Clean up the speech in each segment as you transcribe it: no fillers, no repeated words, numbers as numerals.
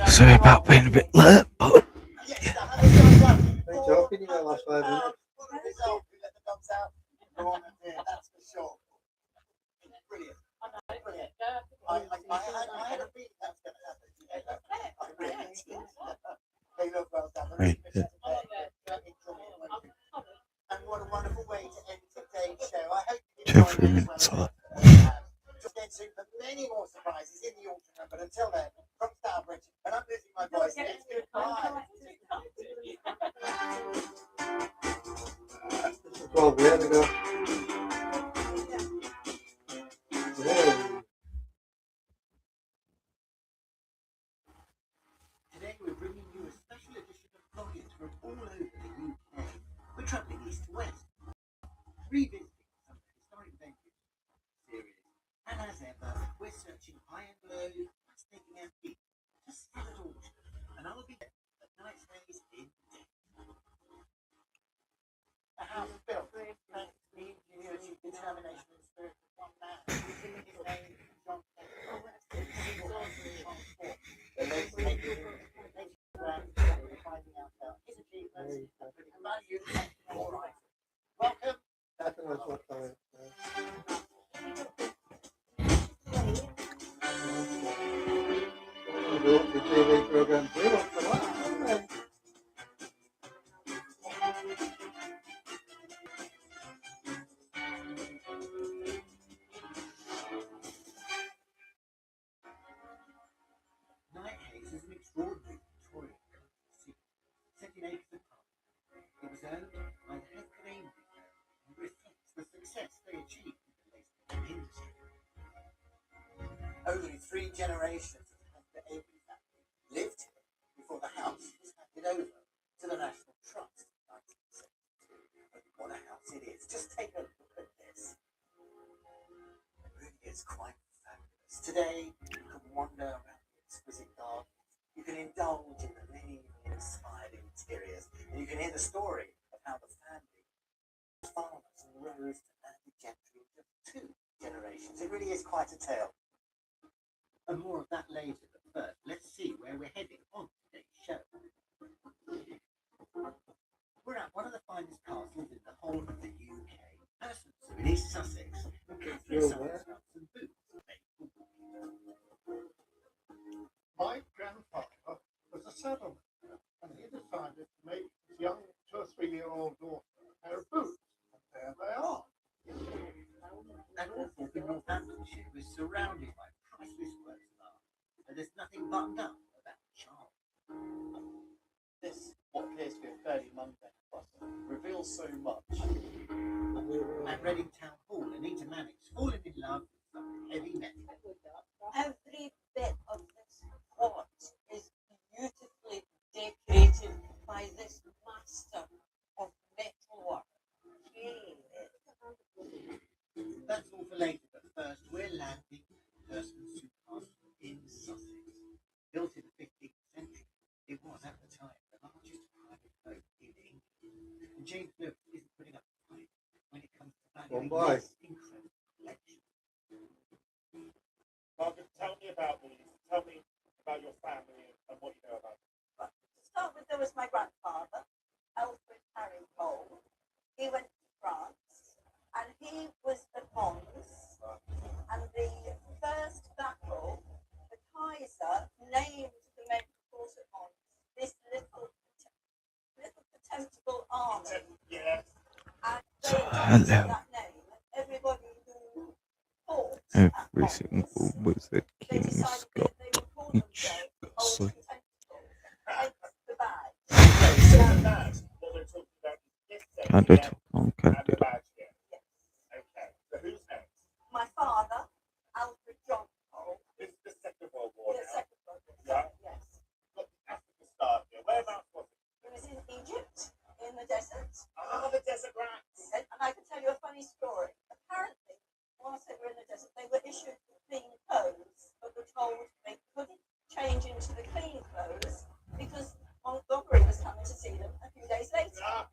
Sorry about being a bit late, but right. 2 or 3 minutes of that. Today we're bringing you a special edition of vloggers from all over the UK. We're travelling east to west, revisiting some historic venues series. And as ever, we're searching high and low, taking our feet to see it all. And I'll be there at night stays in Devon. The house built thanks to the ingenuity, determination and spirit of one man. His name is John Welcome. Knighthayes is an extraordinary Victorian country seat set in acres of park. It was owned by the Heathcote and reflects the success they achieved in the lace industry. Only 3 generations of the Avery family lived here before the house was handed over to the National Trust in 1972. And what a house it is. Just take a look at this. It really is quite fabulous. Today, you can wander around the exquisite gardens. You can indulge in the medievally inspired interiors. And you can hear the story of how the family, farmers, rose to landed gentry in just 2 generations. It really is quite a tale. And more of that later, but first, let's see where we're heading on today's show. We're at one of the finest castles in the whole of the UK, Hertfordshire in East Sussex, and Catherine Summers and Boots. My grandfather was a saddlemaker, and he decided to make his young 2 or 3-year-old daughter a pair of boots, and there they are. And Althorpe in Northamptonshire was surrounded by priceless works of art, and there's nothing buttoned up about charm. This, what appears to be a fairly mundane button, reveals so much. At Reading Town Hall, Anita Mannix fallen in love with some heavy metal. Every bit of this pot is beautifully decorated by this master of metalwork. That's all for later, but first we're landing at Hertfordshire Castle in Sussex. Built in the 15th century, it was at the time the largest private home in England. And James Lewis isn't putting up a fight when it comes to valuing this incredible collection. Margaret, tell me about these. Tell me about your family and what you know about them. To start with, there was my grandfather, Alfred Harry Cole. He went to France, and he was at Mons, and the first battle, the Kaiser named the men who fought at Mons this little contemptible army. Yes. And they So, adopted hello. that name, and everybody who fought Every single wizard they king's decided got they would call each themselves castle. Old Contemptible, hence the badge. So the badge, what we're talking about is this set Can't do here it on and can't do the it. badge here. Yes. Okay. So who's next? My father, Alfred John Cole, This is the Second World War the now. second brother. Yeah. Yes. Got the into the clean clothes because Montgomery was coming to see them a few days later.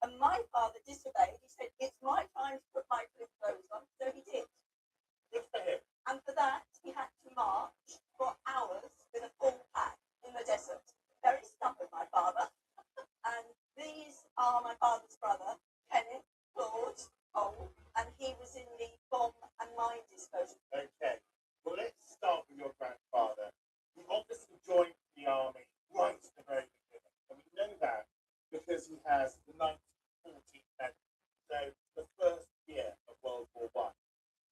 And my father disobeyed. He said, "It's my time to put my clean clothes on." So he did. And for that, he had to march for hours with a full pack in the desert. Very stubborn, my father. And these are my father's brother, Kenneth Claude Cole, and he was in the bomb and mine disposal. Okay, well, let's start with your grandfather. He obviously joined the army right at the very beginning, and we know that because he has the 1914 medal, so the first year of World War I.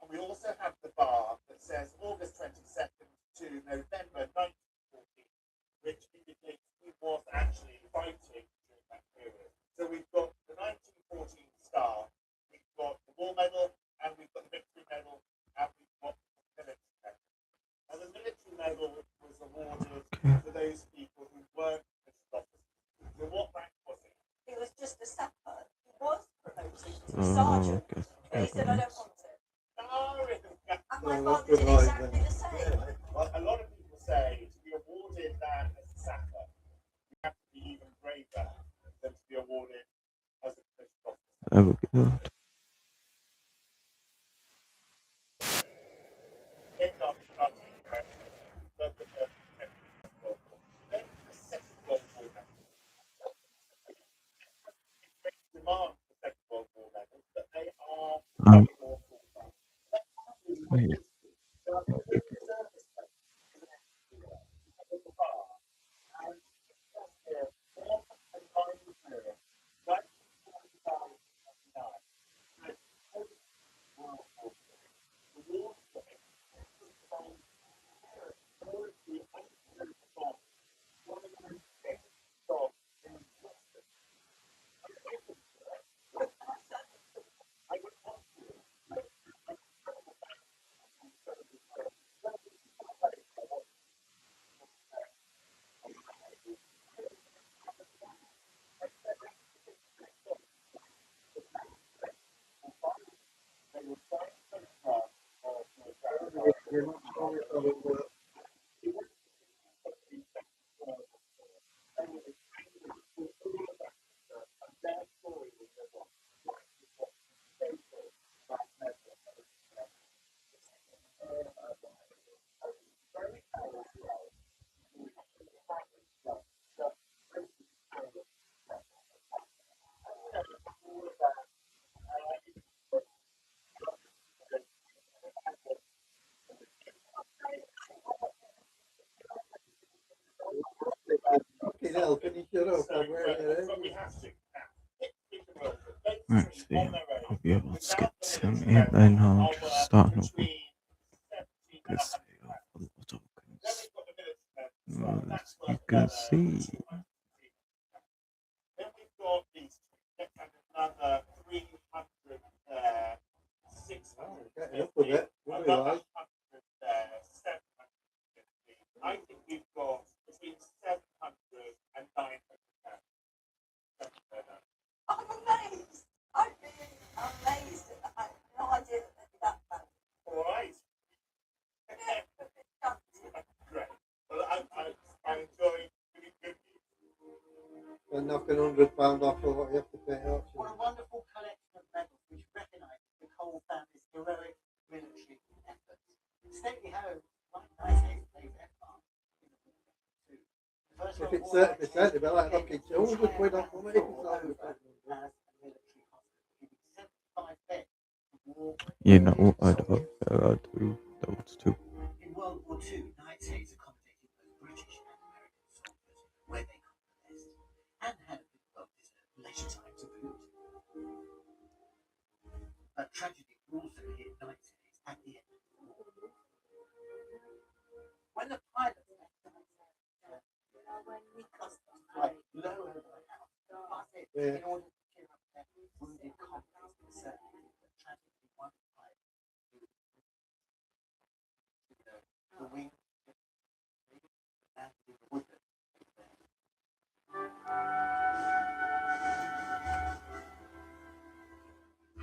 And we also have the bar that says August 22nd to November 1914, which indicates he was actually fighting during that period. So we've got the 1914 star, we've got the war medal, and we've got the victory medal, and we've got the military medal. And the military medal was awarded to those people who weren't military officers. So what rank was it? He was just a sapper. He was promoted to Oh, sergeant. okay. But he said, "I don't want it." No, And my father did exactly the same. well, a lot of people say to be awarded that as a sapper, you have to be even braver than to be awarded as a police officer. There we go. End up starting the then the Second World War medal. Demand the Second World War medal, but they are Um, more full-time. wait. Fucking hell, can you shut up? I'm wearing it. But we have to. Right, see, I'll be able to skip to me, and then I'll just start an open. Because they have a lot of tokens. As you can see. Then we've got these two. Let's add another 300 there, 650, another 100 there, 750. I think we've got between 700 and 900 there. I'm amazed. I'm really amazed at that. I had no idea that they'd be that bad. All right. Great. Well, I enjoy doing good news. And knocking £100 off for what you have to pay out. What a wonderful collection of medals which recognises the Cole family's heroic military efforts. Stately Home, like nice plays their part in the war too. The first If World it's War 30%, it'd be like knocking 200 quid off for me. as a military hospital, giving 75 beds for war. You know what I'd do those two. In World War II, Nightshades accommodated both British and American soldiers where they convalesced and had a bit of well-deserved leisure time to boot. But tragedy also hit Nightshades at the end of the war. When the pilots left when we custom flight low over the house, in order to cheer up their wounded comrades, certainly, but tragically one pilot the wing landed in the woodland.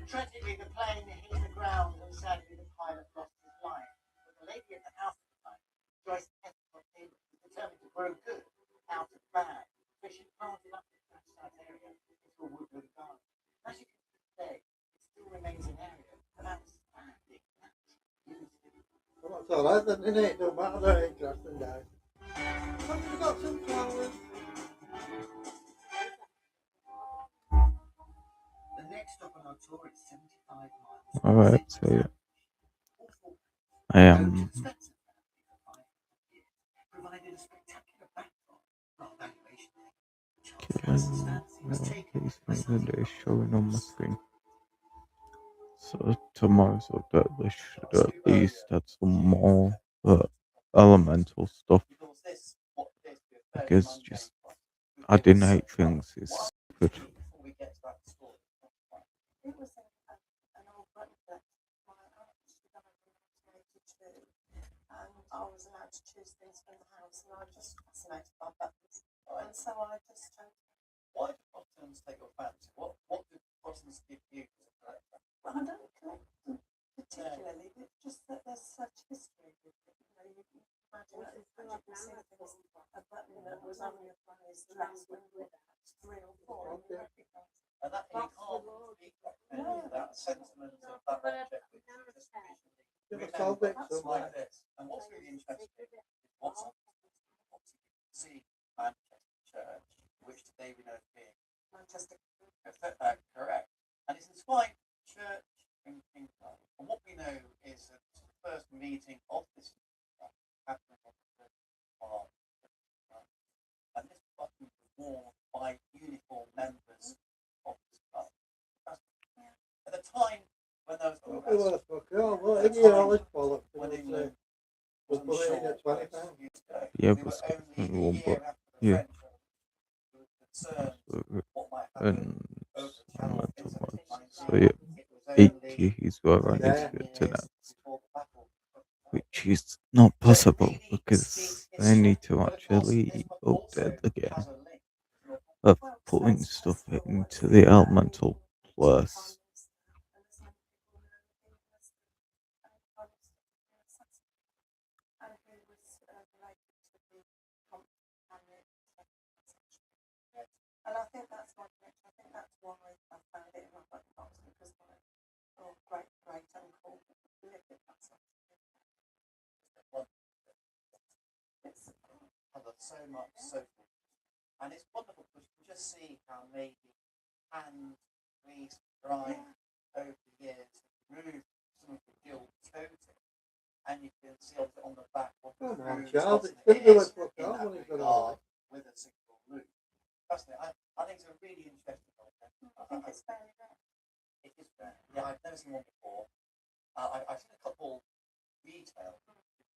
Tragically, the plane hit the ground and sadly the pilot lost his life. But the lady at the house at the time, Joyce Heston, was determined grow good out of bad, fishing hard enough in that site area into a woodland garden. As you can see today, it still remains an area of outstanding natural beauty. Well, that's all right then, innit? It don't matter that ain't grass and dies. Have you got some flowers? The next stop on our tour is 75 miles. Alright, so yeah. I am Provided a spectacular backdrop for our valuation. killing these things that they're showing on my screen. So tomorrow, so that they should at least have some more elemental stuff. Because just adding 8 things is stupid. It was an old button that my aunt had done in 1982, and I was allowed to choose things from the house, and I was just fascinated by buttons. And so I just chose. Why do buttons take your fancy? What do buttons give you as a collector? Well, I don't collect them particularly, it's just that there's such history with it. You know, you can imagine that if you can see things, a button that was only a player's dress when you were 3 or 4, and you recognise it. And that you can't speak that sentiment of that object, which is just visually. Give a Solveig It's somewhere. like this. And what's really interesting is what's on see Manchester Church, which today we know as being Manchester. correct. And it's inspired church in Kingston. And what we know is that the first meeting of this happened on the 1st of March. And this button was worn by uniform members of this club. At the time when those Any all this bollocks. when We'll England put wasn't it in sure at £20. Yeah, we but were skip only one, a but year after the yeah. French we were concerned what might happen And over the channel in elemental ones. 1719. So yeah, It was 80 is where I need Yeah. to get to next. before the battle. Which is not possible because they need to actually update the game of putting stuff into the elemental plus. And I think that's my connection. I think that's why I found it in my button box, because my great uncle lived in that sort of thing. It's So much social, and it's wonderful because you can just see how maybe hand grease dry over the years removed some of the gilt coating, and you can see on the back what the Come on, grooves Charles, of it's the going to ears look in like that when he's got regard all with a single loop. Fascinating. I think it's a really interesting project. I think it's fairly rare. It is rare. Yeah, I've never seen one before. I've seen a couple retail,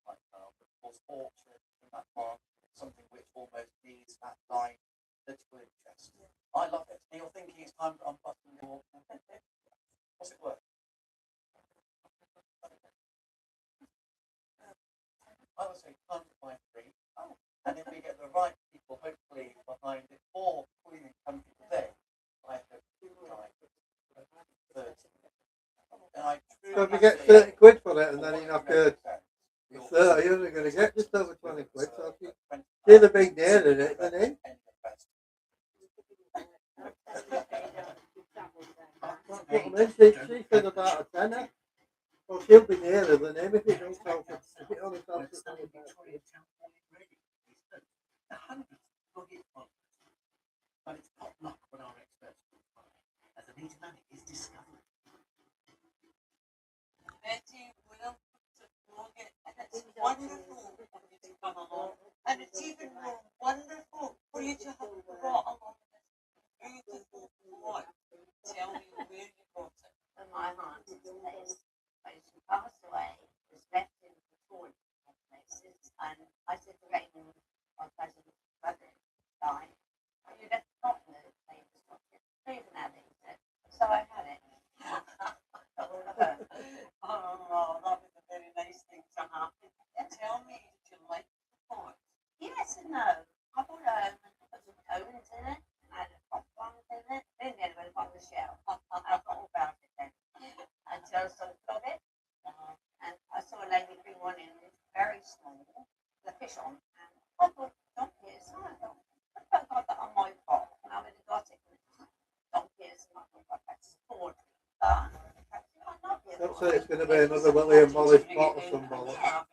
like but of course Orchard and that one, something which almost needs that line political interest. I love it. And you're thinking it's time to unbutton your. What's it worth? I would say time to buy 3. And if we get the right people, hopefully behind it, for Queen and Country today, I hope to try 30. And I So if you truly get say- 30 quid for it and then you knock a 30, you're only going to get just over 20 quid. So if you see the big nail in it, then in. That's what I mean. She said about a tenner. Well, she'll be nearer than him if it don't sell for, if it only sells for 20 quid. But it's not luck when our experts will find, as Anita Manning is discovering. Betty will forget, and it's wonderful for you to come along, and it's even more wonderful for you to have brought along this beautiful boy. Tell me where you got it. When my aunt's place, when she passed away, was left in Victoria places, and I said to Raymond, my cousin's brother, died. And you left not in the famous pocket, even having it. So I had it. Oh, that was a very nice thing to happen. Tell me, did you like the pot? Yes and no. I brought it home and put some cones in it, and had a hot ones in it, then the other one on the shelf. I thought about it then. Don't say it's going to be another William Wallace pot or some bollocks. Have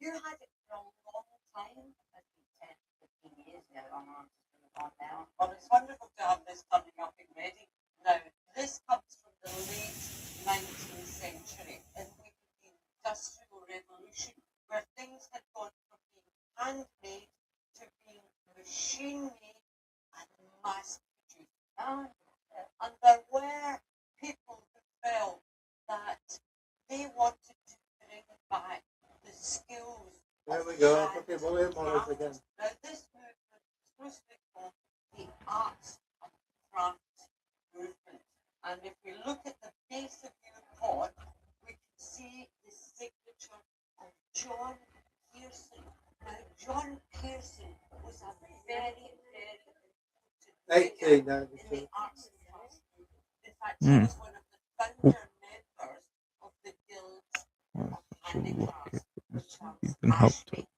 you had it for a long time? I think 10, 15 years ago. I'm on now. Well, it's wonderful to have this coming up in Reading. Now, this comes from the late 19th century and with the Industrial Revolution, where things had gone from being handmade to being machine-made and mass-produced. And there were people who felt that they wanted to bring back the skills. There we go, fucking William Wallace again. Now, this movement is loosely called the arts and crafts movement. And if we look at the base of your pod, we can see the signature of John Pearson. Now, John Pearson was a very, very important figure in the arts and crafts movement. In fact, he was one of the founder members of the Guild Well, of such a lucky Handicrafts, it's which was even helped Ashby. it.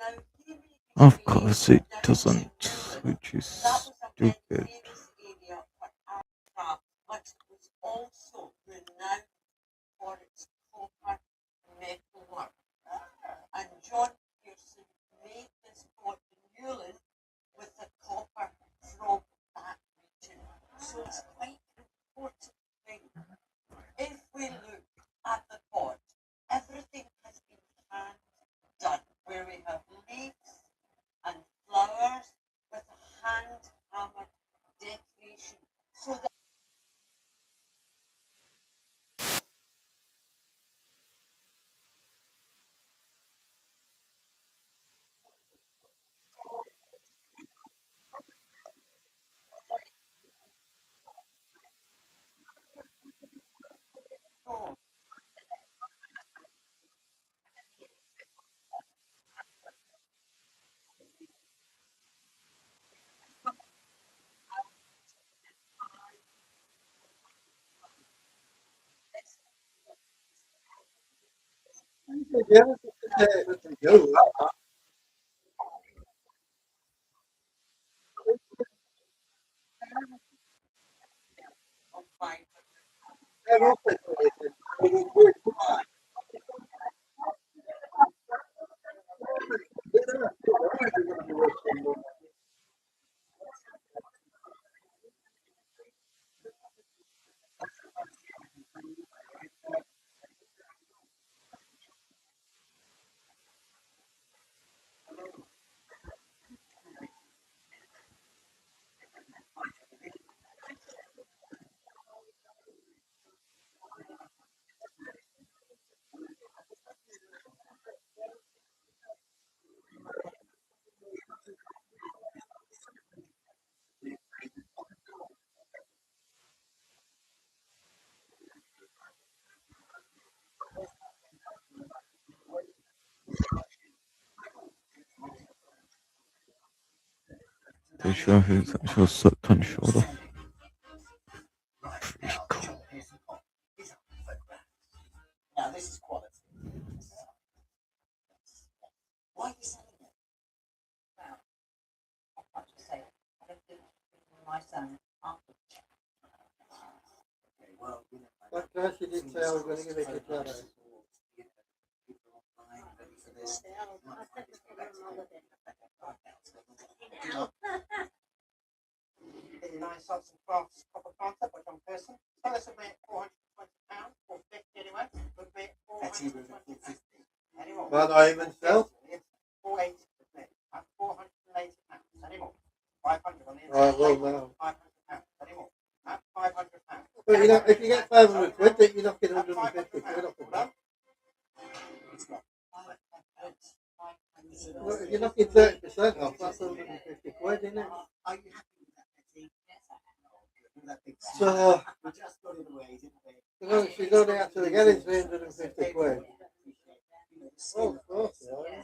Now, he Of really course created it down in doesn't, Newland. which is That was a very stupid. famous area for art craft, but it was also renowned for its copper metalwork. And John Pearson made this pot in Newland with the copper from that region. So it's quite an important thing. If we look at the pot, everything has been hand done, where we have leaves and flowers with a hand hammered decoration. So that oh, Yeah, what they do. of my They're all situated. They show his actual soot on his shoulder. Pretty cool. Now this is quality. Why are you selling it? I've to say, I don't think my son after Okay, well, you know, That guy, she didn't say I was going to give it to Clara. people online ready for this. the nice arts and crafts copper counter by John Pearson. Tell us about £420 or 50 anyway. Would make That's even £420 anymore. Man, I even sell. 480 at £480 anymore. 500 on the Oh, inside. well, now. £500 anymore. At £500. But you know, if you get 500 quid, you're knocking 150 quid off the bat. It's not. Well, if you're knocking 30% off, that's 150 quid, isn't it? Are you happy with that, Betty? With that big So, we just got it away, didn't we? you know, she's only actually getting 350 quid. Oh, of course, yeah.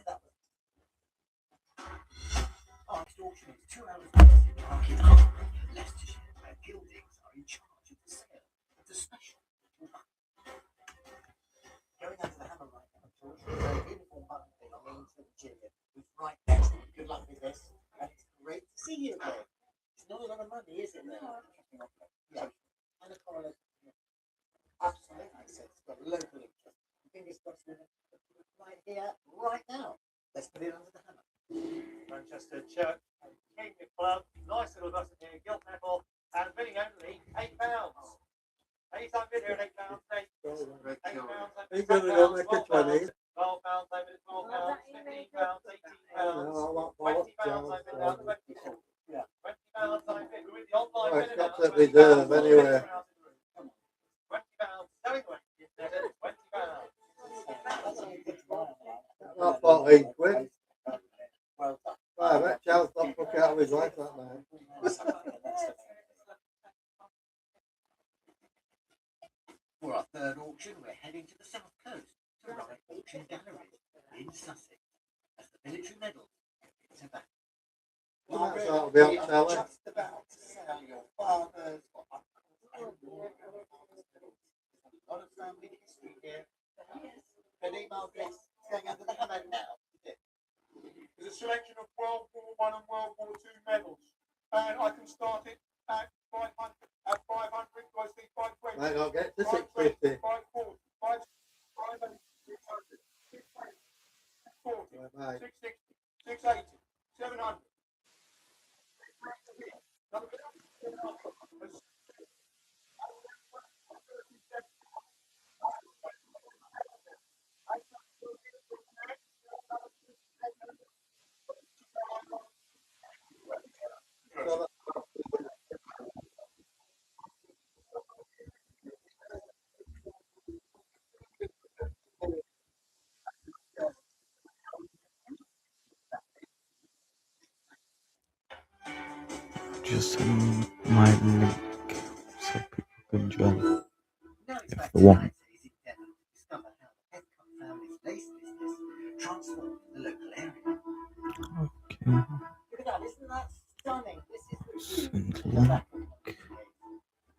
Our extortion is 2 hours later in Market Hall, Leicestershire, where Gildings are in charge of the sale of the special little button. Going under the hammer right now, George, there's a uniform button thing means that Virginia was right next. Good luck with this. And it's great to see you again. It's not a lot of money, is it? No. Yeah. And a correlation. Absolutely. local interest. Fingers crossed we're going to put it right here, right now. Let's put it under the hammer. Manchester Church and Kingdom Club, nice little bus in here, gilt metal, and bidding only £8. Anytime bid here at £8, £8. Are you going to go make a 20? £12 over the £12, £15, £18, No, I want £20 both. over the £24. Yeah. £20 over with the online Oh, bid it's got amount, to reserve anyway. £20 selling away. £20. Not 14 quid. Well done. Well, I bet Charles got took out of his life that night. For our third auction, we're heading to the south coast to Wright Auction Galleries in Sussex as the military medals get to back. You might as well be We out are selling. just about to sell your father's or uncle's and your grandfather's medals. There's a lot of family history here. Penny Margaret going under the hammer now. There's a selection of World War One and World War Two medals, and I can start it at 500. At 500, do I see 520? Might not get to 520, 650. 540, 580, 640, Right. 660, 680, 700. So Just send my link so people can join Now it's if back they to want. Nancy's endeavour to discover how the Heathcote family's lace business transformed the local area. Okay, Look at that, isn't that stunning? This is the view send of the link. back of the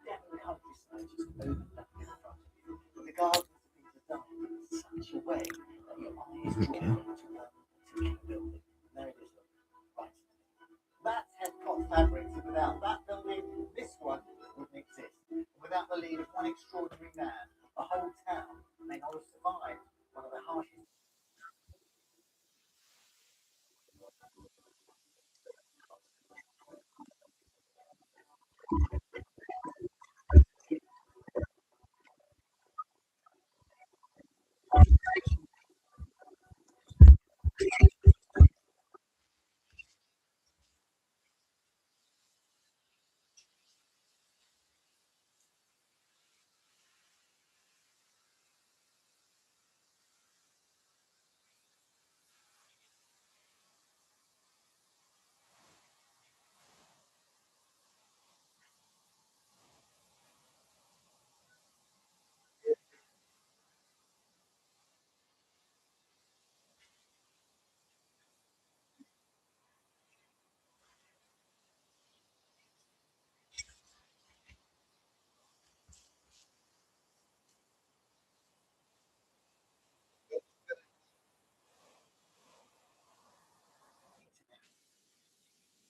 Devon countryside just opened up in front of you. But the gardens have been designed in such a way that your eye is drawn to one particular building. And there it is, look, right. That's Heathcote Fabrics, and without that building, this one wouldn't exist. And without the lead of one extraordinary man, the whole town may not have survived one of the harshest.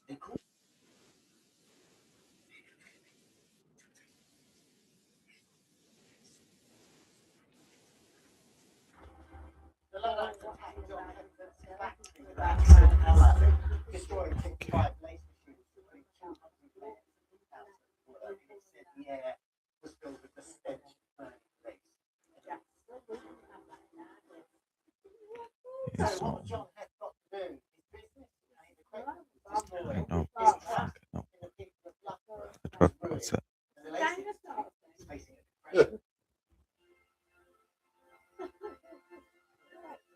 They call the Luddite attacked John Heathcote's factory about an hour, destroying 55 lace machines, between 200 men and 1,000 were. It said the air was filled with the stench of burning lace. So Yes, what was John Heathcote to do? His business, his equipment, I destroyed. know. His trust No, in the people of Loughborough I was tried ruined. to And the lace industry is facing a depression.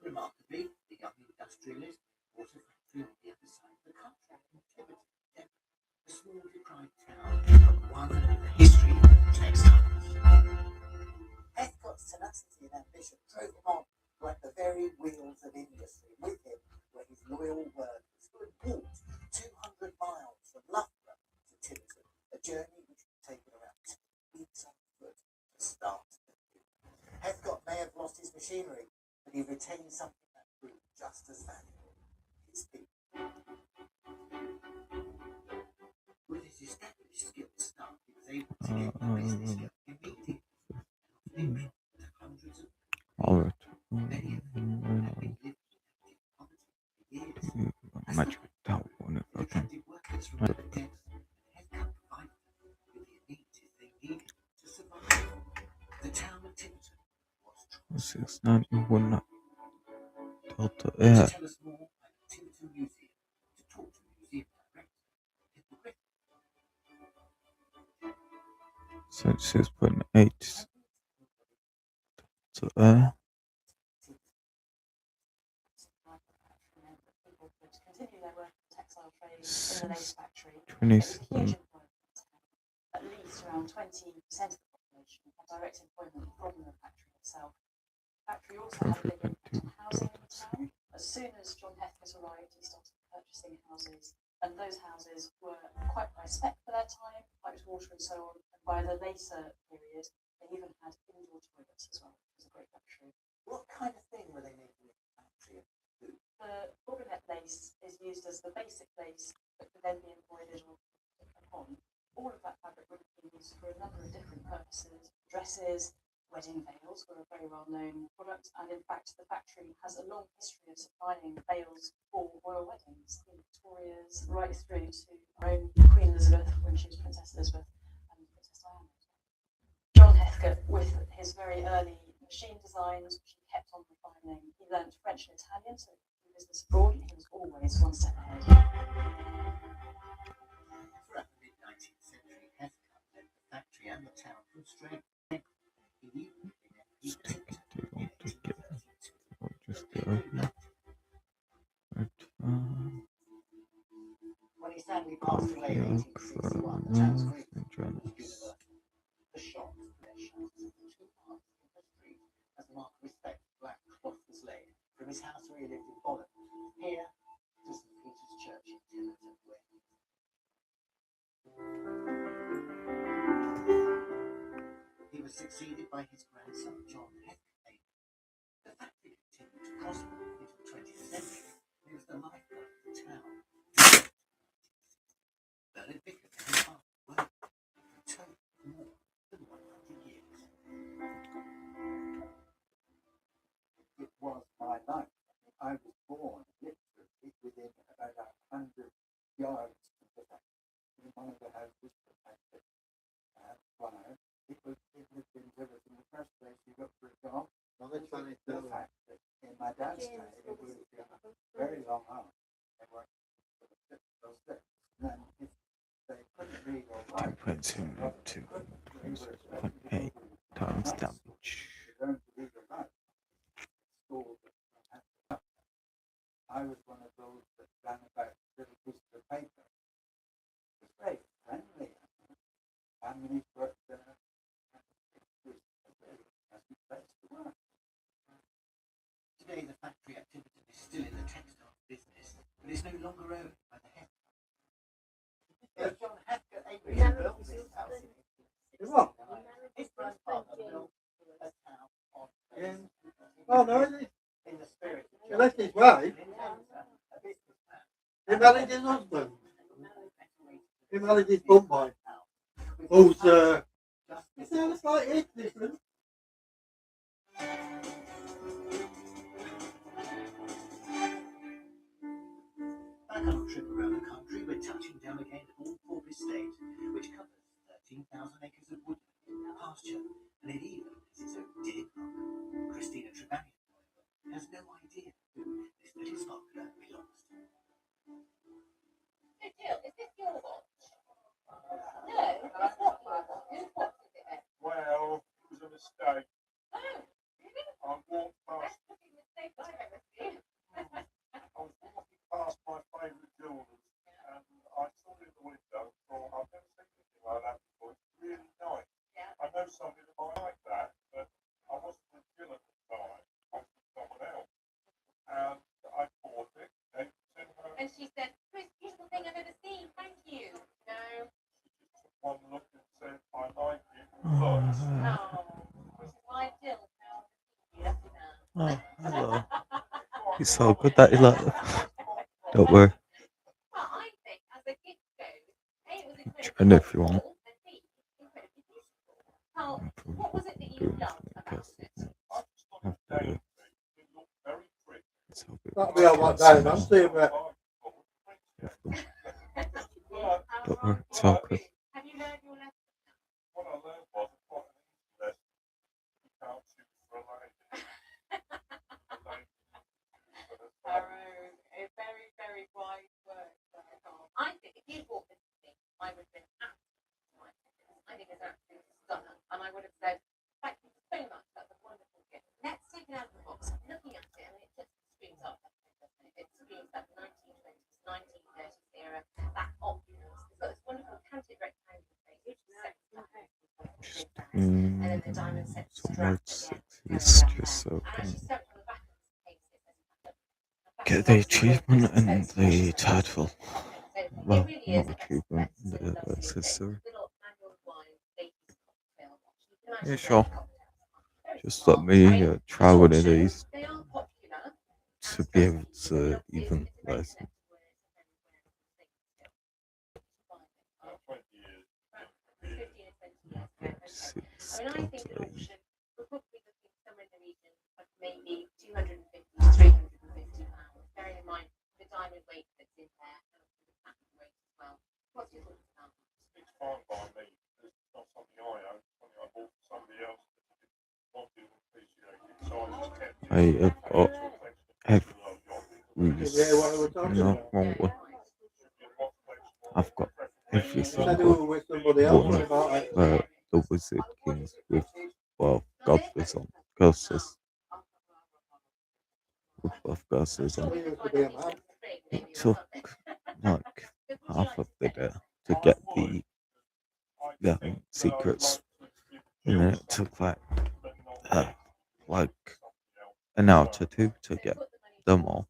Remarkably, the young industrialist bought a factory on the other side of the country in Tiverton, Devon, a small deprived town, but one with a history of textiles. Heathcote's tenacity and ambition drove him on, like the very wheels of industry. With him were his loyal workers who had walked 200 miles from Loughborough to Tiverton, a journey which had taken around 2 weeks on foot to start. Heathcote may have lost his machinery, but he retained something that proved just as valuable: his people. With his established skilled staff, he was able to get the business going immediately. And often employed hundreds much without one of them. Attracted workers from other decks, and Heathcote provided them with the amenities they needed to survive. The town of Tiverton was 691 Delta to Air. tell us more about the Tiverton Museum, to talk to the museum director, Pippa Griffin. 6.8 Delta Air. People could continue their work in the textile trade in the lace factory. 27 At least around 20% of the population had direct employment from the factory itself. The factory also had a big impact on housing in the town. As soon as John Heathcote arrived, he started purchasing houses, and those houses were quite high spec for their time, piped water and so on. And by the later period, they even had indoor toilets as well, which was a great luxury. What kind of thing were they making in the factory? The bourgonette lace is used as the basic lace that could then be embroidered or put upon. All of that fabric would have been used for a number of different purposes. Dresses, wedding veils were a very well-known product, and in fact the factory has a long history of supplying veils for royal weddings, in Victoria's right through to our own Queen Elizabeth when she was Princess Elizabeth and Princess Diana. John Heathcote, with his very early machine designs, which he kept on refining, he learned French and Italian, so business abroad, he was always one step ahead. Throughout the mid-19th century, Heathcote led the factory and the town from strength. He knew Just take it all together. Or just the over. when he sadly passed away in Yoke 1861, the town's from great and was journals. given the shops, their shops, and two parts in the street as a mark of respect. Black cloth was laid from his house where he lived in Bolton, here to St. Peter's Church in Tiverton, he was succeeded by his grandson, John Heathcote. The factory continued to prosper into the 20th century. He was the lifeblood of the town. Bernard Bicker and his father worked for a total of more than 100 years. It was my life. I was born literally within about 100 yards of the factory, in one of the houses that I lived at. It was in Tiverton. The first place you go for a job. The fact that in my dad's time, it was very long hours. They worked for the 6 and then if they couldn't read or write, 2.8 times damage. learn to read or write. School that I was one of those that ran about little pieces of paper. It was very friendly. Families worked there. It was a very pleasant place to work. Today, the factory at Tiverton is still in the textile business, but is no longer owned by the Heathcote. John Heathcote built this house in 1860. What? His grandfather built a town on Oh no, in the spirit of he left his wife. a businessman. He married his husband. He married his bum boy. Who's it's like 8 different. Back on a trip around the country, we're touching down again at Allthorpe Estate, which covers 13,000 acres of woodland and pasture, and it even has its own deer park. Christina Trevanion, however, has no idea who this little sparkler belongs to. So Jill, is this your watch? No, it's not your watch. Whose watch is it then? Well, it was a mistake. Oh, really? I walked past, Best looking mistake I've ever seen. I was walking past my favourite jewellers, and I saw it in the window. Thought I've never seen anything like that before. It's really nice. Yeah. I know somebody that might like that, but I wasn't with Jill at the time. I was with someone else, and I bought it. Gave it to her. And she said, most beautiful thing I've ever seen. Thank you. No. She just took one look and said, "I like it." Oh, which is why Jill now you left it now. Oh, hello. He's so good that he like. Don't worry. Well, I think as a gift goes, A, it was incredibly Join if you want. thoughtful, and B, incredibly beautiful. Carl, what was it that you loved about it? I just thought it was dainty. It looked very pretty. That'll be on what day, man. See you, mate. But it's all good. Have you learned your lesson? What I learned was quite an easy lesson. You can't shoot for a lady. A very, very wise word. I think if you'd walked into me, I would have been absolutely delighted. I think it's absolutely stunning. And I would have said, thank you so much, that's a wonderful gift. Let's take it out of the box. Looking at it, and it just screams up, doesn't it? It screams that 1920s, 1930s era, that opulence. It's got this wonderful canted rectangle face, which is sexy. And then the diamond set Some strap old again. sixties just so And can actually search on the back of this case, it says, get the achievement and the title. Well, not achievement, the accessory. Yeah, sure. Just let me try one of these to be able to even listen. Maybe 250 to 350 pounds. Bearing in mind the diamond weight that's in there and the platinum weight as well. What's your thoughts about that? It's fine by me. It's not something I own. It's something I bought for somebody else that didn't want to appreciate it. So I just kept it. I have got every not wrong one. I've got every single one of the Wizard Kings with, well, Godless on. Ghostless. With both Ghostless on. It took like half of the day to get the secrets. And then it took like an hour to two to get them all.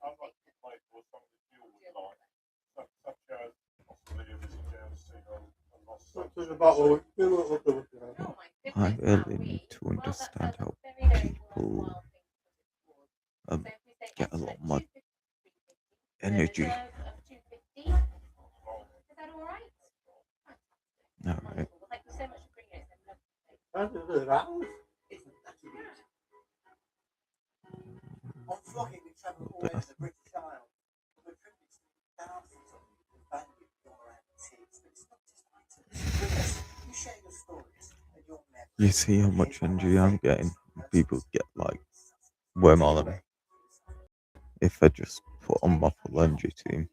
I really need to understand how people get a lot more energy. Alright. On flogging, we travel all over the British Isles. We're privileged to meet thousands of you who value your antiques, but it's not just items. With us, you share your stories and your memories. You see how much energy I'm getting? People get like way more than me. If I just put on my full energy team,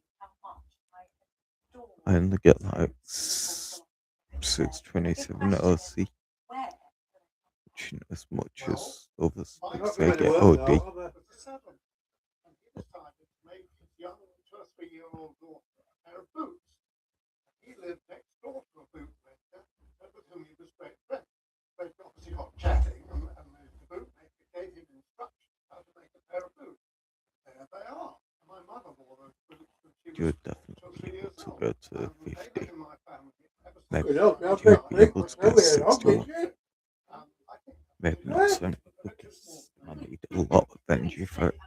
I only get like 627 OC, which isn't as much as others because they get OD. Young 2-3-year-old daughter a pair of boots. He lived next door to a boot maker with whom he was great friends. They obviously got chatting, and the bootmaker gave him instructions how to make a pair of boots. There they are. And my mother wore those boots when she was You'd definitely be able to go to 50. Maybe Maybe you'd be able to get 61. Maybe not 70 because I need a lot of energy for it.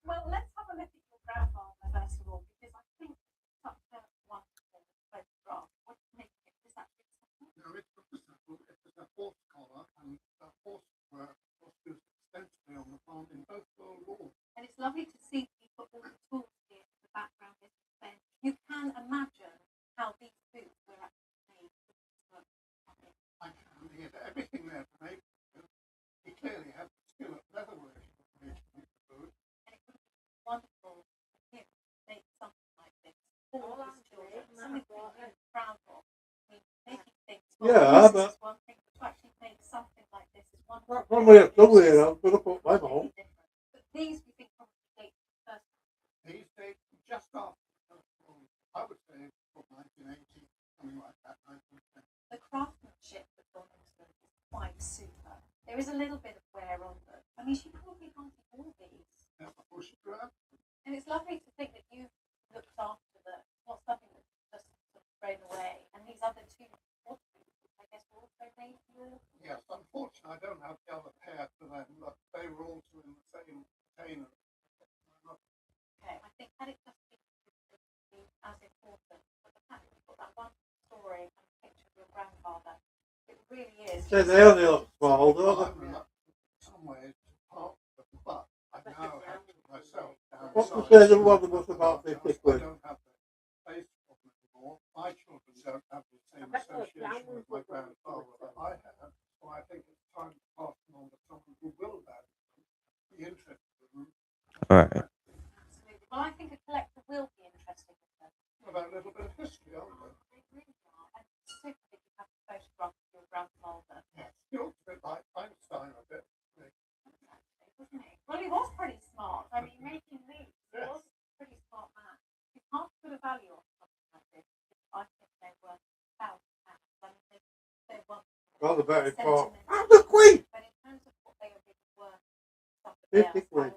Well, let's have a look at your grandfather first of all, because I think it's such a wonderful photograph. What makes it? Is that no, it's not a saddle, it's a horse collar, and the horse work was used extensively on the farm in both World Wars. And it's lovely to see that you've got all the tools here in the background. You can imagine how these boots were actually made. I can. He had everything there to make it. He clearly had the skill at leatherworking to make the boot. And it would be wonderful for him to make something like this for his children. Something to be proud of. I mean, making things for Yeah, but is one thing, but to actually make something like this is wonderful. That's one way of doing it. I'm going to put my home. But these we think probably date first. These dates just after the First World War. I would say from 1980, something like that, 1910. The craftsmanship that gone into them is quite super. There is a little bit of wear on them. I mean, she probably hardly wore these. Yeah, before she grew up. And it's lovely to think that you've looked after them. It's not something that's just sort of thrown away. And these other two waterproofs, I guess, were also made for you. Yes, unfortunately, I don't have the other pair for them, but they were also in the same container. Okay, I think had it just been as important, but the fact that you've got that one story and a picture of your grandfather, it really is. Say they only look small, don't I'm reluctant in some ways to part with them, but I now have to myself down. they? What was the one that was about 50 I quid? don't have the space for a value on something like this, I think they're worth £1,000. I mean, they're worth Well, the better part. sentiment. I'm the Queen! But in terms of what they are really worth, somebody 50 else, quid.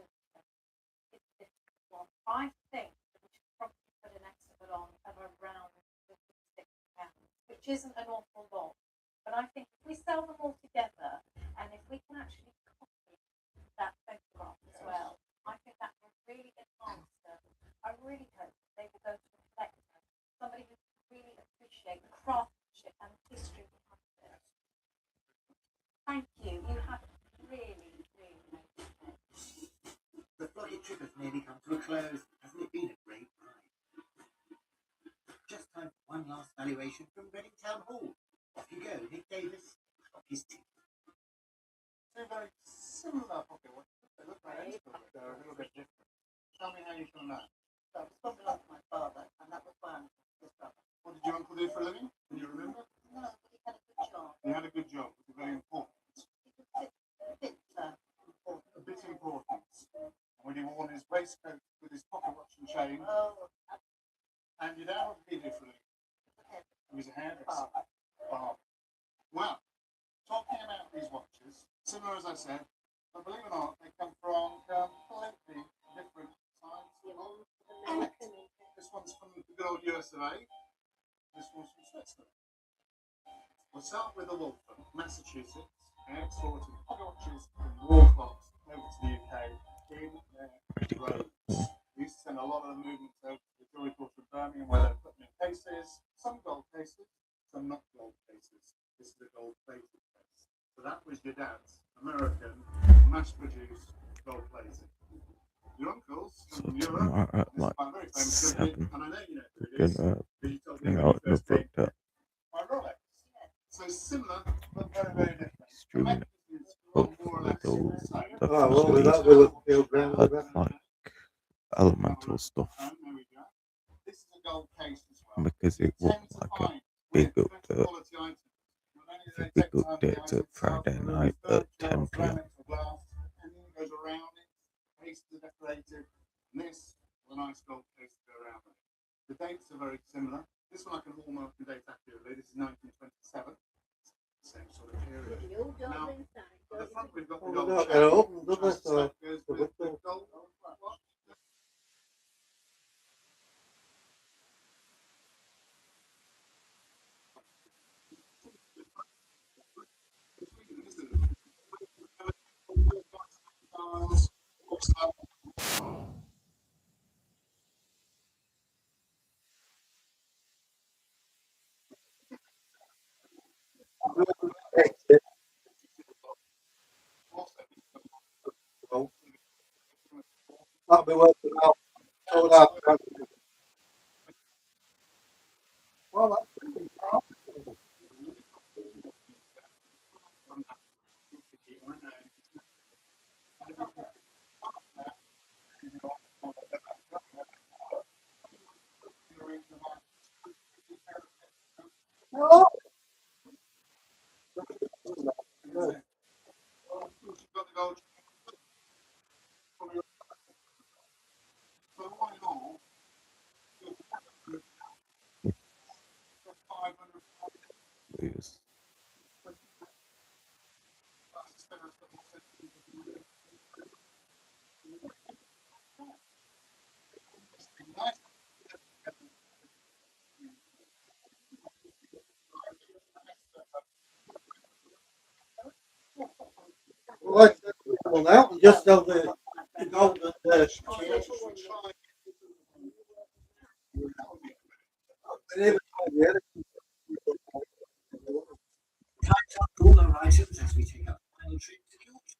it's a difficult one. I think that we should probably put an estimate on of around £56, which isn't an awful lot. But I think if we sell them all together, and if we can actually copy that photograph as well, I think that will really enhance them. I really hope that they will go to a collector, somebody who can really appreciate the craftsmanship and the history behind it. Thank you. You have really, really made it. The bloody trip has nearly come to a close. Hasn't it been a great ride? Just time for one last valuation from Reading Town Hall. Off you go, Nick Davis. Off his teeth. Two very similar pocket watches. They look identical, but they're a little bit different. Tell me how you feel now. That was probably like my father, and that was one his brother. What did your uncle do for a living? Can you remember? No, but he had a good job. He had a good job, which is very important. He was a bit important. A bit important. And when he wore his waistcoat with his pocket watch and chain, Oh, and you know what did he do for a living? He was a hairdresser. father. Wow. Well, talking about these watches, similar as I said, but believe it or not, they come from completely different sides. This one's from the good old US of A. This one's from Switzerland. We'll start with the Waltham, Massachusetts. They exported pocket watches and wall clocks over to the UK in their roads. We used to send a lot of the movements over to the Jewellery Quarter of Birmingham, where they put them in cases, some gold cases, some not gold cases. This is a gold plated case. So that was your dad's American mass-produced gold plating. Your uncle's So from Europe. tomorrow at This is like by a very famous company, 7, and I know you know who it we're is. gonna But you told me hang when out you in the first came. book that My Rolex. So similar, but very, very different. streaming Mechanisms book are more or for less little the same. the Oh, well, with facilities that, we'll feel grand had with that. like elemental stuff, And there we go. This is a gold case as well. and because it You was tend to like a find big with up better quality items, not only do the they big take time for the update item at itself, Friday but night there's at furniture 10 or p.m. ceramics or glass, everything that goes around it, cases are decorated, and this with a nice gold case to go around it. The dates are very similar. This one I can hallmark the date accurately. This is 1927. Same sort of period. Now, at the front we've got the Well, gold they're not chain, gonna open, which do they? I suspect So, goes the with the window. gold watch. That'll be worth it now. Sold out. Well, that's pretty cool. No. No. You've got the gold from your so all in all, for 500 is Well, let's well, now and just sell the gold and the chains. Time to all our items as we take our final trip to the auction.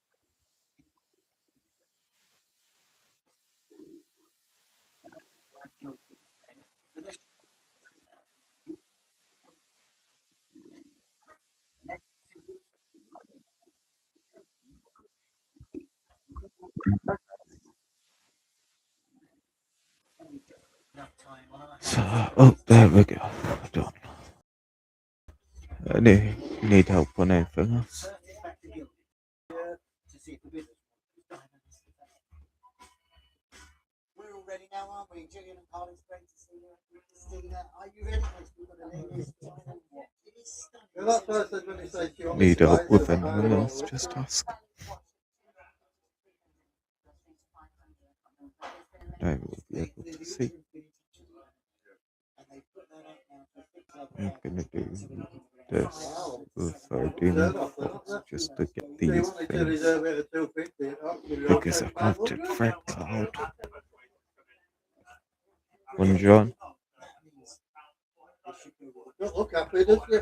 Enough time on our so. Oh, there we go. Done. Need help on anything else? Turn it back to Gilded to see if the business was diamonds. We're all ready now, aren't we? Gillian and Carl, it's great to see you. Yeah, that's what I said when he said you want me Need to help buy with the anyone fire else? hose. Just ask. I will be able to see. I'm gonna do this for 13 minutes just to get So you these want me to things reserve it at 250? because I counted Fred Cloud. One John. Don't look happy, does you?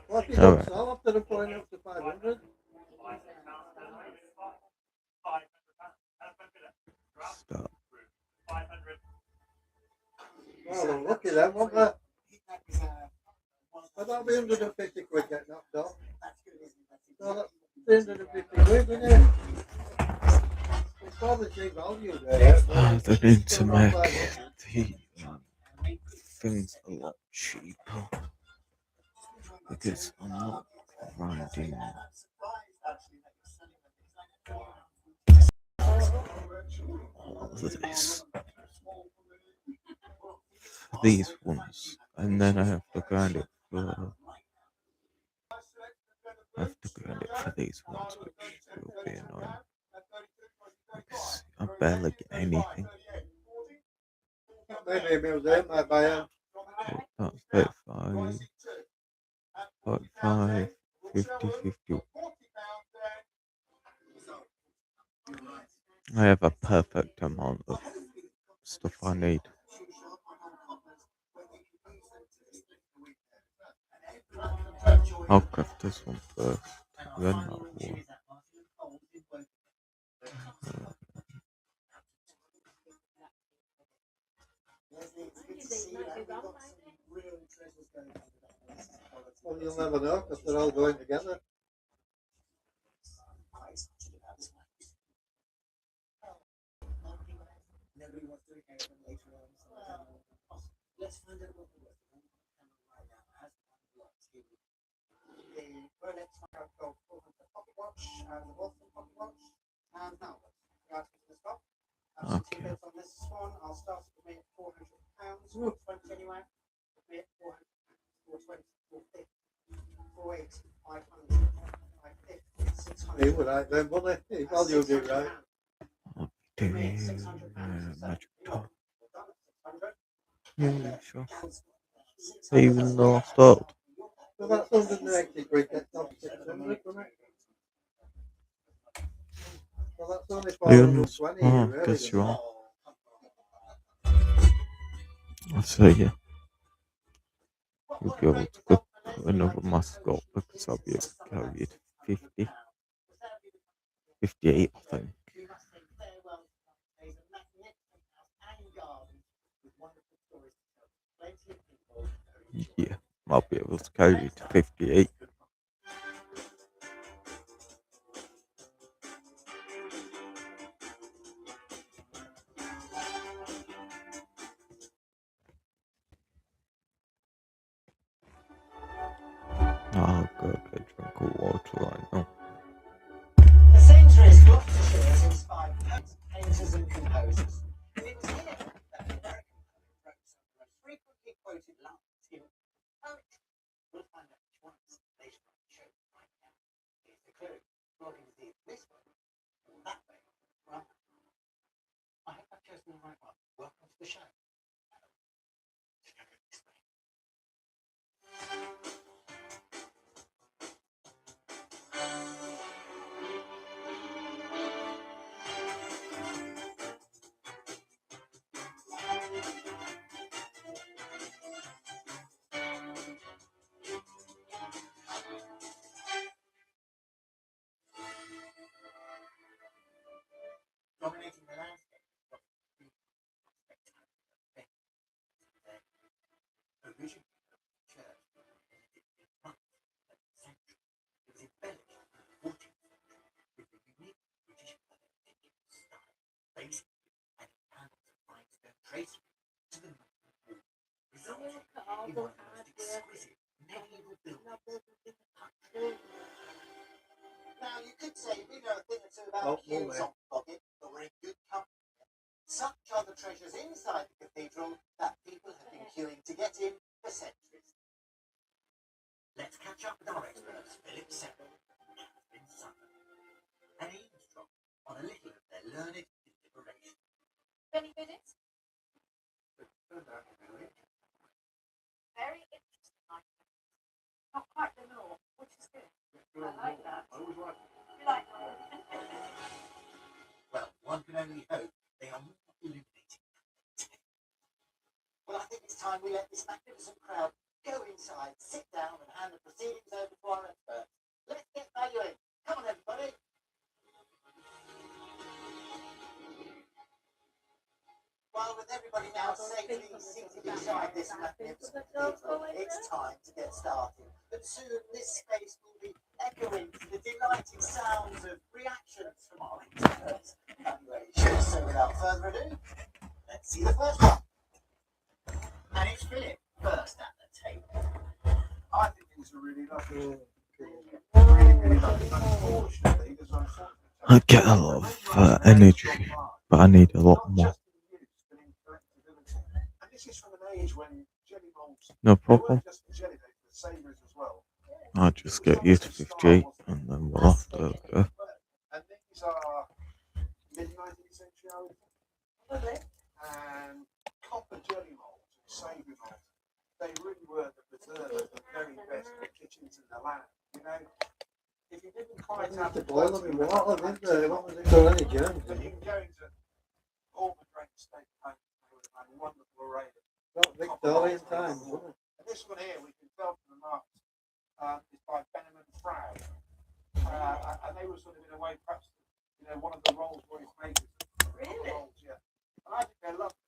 What if you don't Alright. sell after the point up to 500? Stop. Well, I'm lucky then, won't I? That'll be 150 quid get knocked off. So that's 350 quid, isn't it? It's probably cheap value there. They need to make the things a lot cheaper because I'm not grinding all of this for these ones, and then I have to grind it for these ones, which will be annoying because I barely get anything. Maybe a museum might buy them. That's 35, 45, 50, 50. I have a perfect amount of stuff I need. I'll craft this one first, then that one. Well, you'll never know because they're all going together. Let's find out what the right now has the Rolex Gold 400 pocket watch and the Wolfson pocket watch and now the items in the stock. Okay. Bids on this one, I'll start with me at £400, 420 anyway. With me at £400, 420, 450, 480, 500, 550, 600. He would like them, wouldn't he? He valued it right. Do magic top. Yeah, sure. Even though I start. So that's 180 quid gets off 600, isn't it? So that's only 420. Oh, really, guess isn't you it? are. I'll say yeah. You'll be able to put another mascot because I'll be able to carry it 50, 58, I think. Yeah, I'll be able to carry it to 58. I'll go get a drink of water right now. The Sainsbury's Gloucestershire has inspired poets, painters and composers. It was here that the American poet wrote some of the most frequently quoted lines in poetry. We'll find out which ones later on the show right now. Here's the clue. You're going to do it this way or that way. Well, I hope I've chosen the right one. Welcome to the show. Dominating the landscape was the spectacular thing. Originally, the church was in months of the century. It was embellished in the 14th century with the unique British Elizabethan style, basically adding panels of limestone tracery to the northern wall, resulting in one of the most exquisite medieval buildings in the country. Now, you could say we know a thing or two about queues on Pocket, but we're in good company. Such are the treasures inside the cathedral that people have been queuing to get in for centuries. Let's catch up with our experts, Philip Seville and Catherine Sutton, and eavesdrop on a little of their learned deliberation. Any minutes? Very interesting, I think. Not quite the norm, which is good. I like that. You like that? Well, one can only hope they are more illuminating. Well, I think it's time we let this magnificent crowd go inside, sit down, and hand the proceedings over to our experts. Let's get valuing. Come on, everybody. Well, with everybody now safely seated inside this magnificent cathedral, it's time to get started. But soon this space will be echoing to the delighting sounds of reactions from our experts' evaluations. So without further ado, let's see the first one. And it's Philip first at the table. I think it's a really lovely. Really lovely. Unfortunately, there's unfortunately. I get a lot of energy, but I need a lot more. And this is from an age when jelly molds. No They weren't problem. just for jelly, they were for savouries as well. I'll just get you to 58 and then we'll have to go. And these are mid-19th century, I would think. And copper jelly molds and savoury molds, they really were the preservers, the very best kitchens in the land. You know, if you didn't quite have to boil them in water, didn't they? What was it called? Any germs? But you can go into all the great state homes and wonderful array of About Victorian times, wasn't it? and this one here, we can tell from the marks, is by Benham and Froud. And they were sort of, in a way, perhaps, one of the Rolls-Royce makers. Really? Rolls, yeah. And I think they're lovely.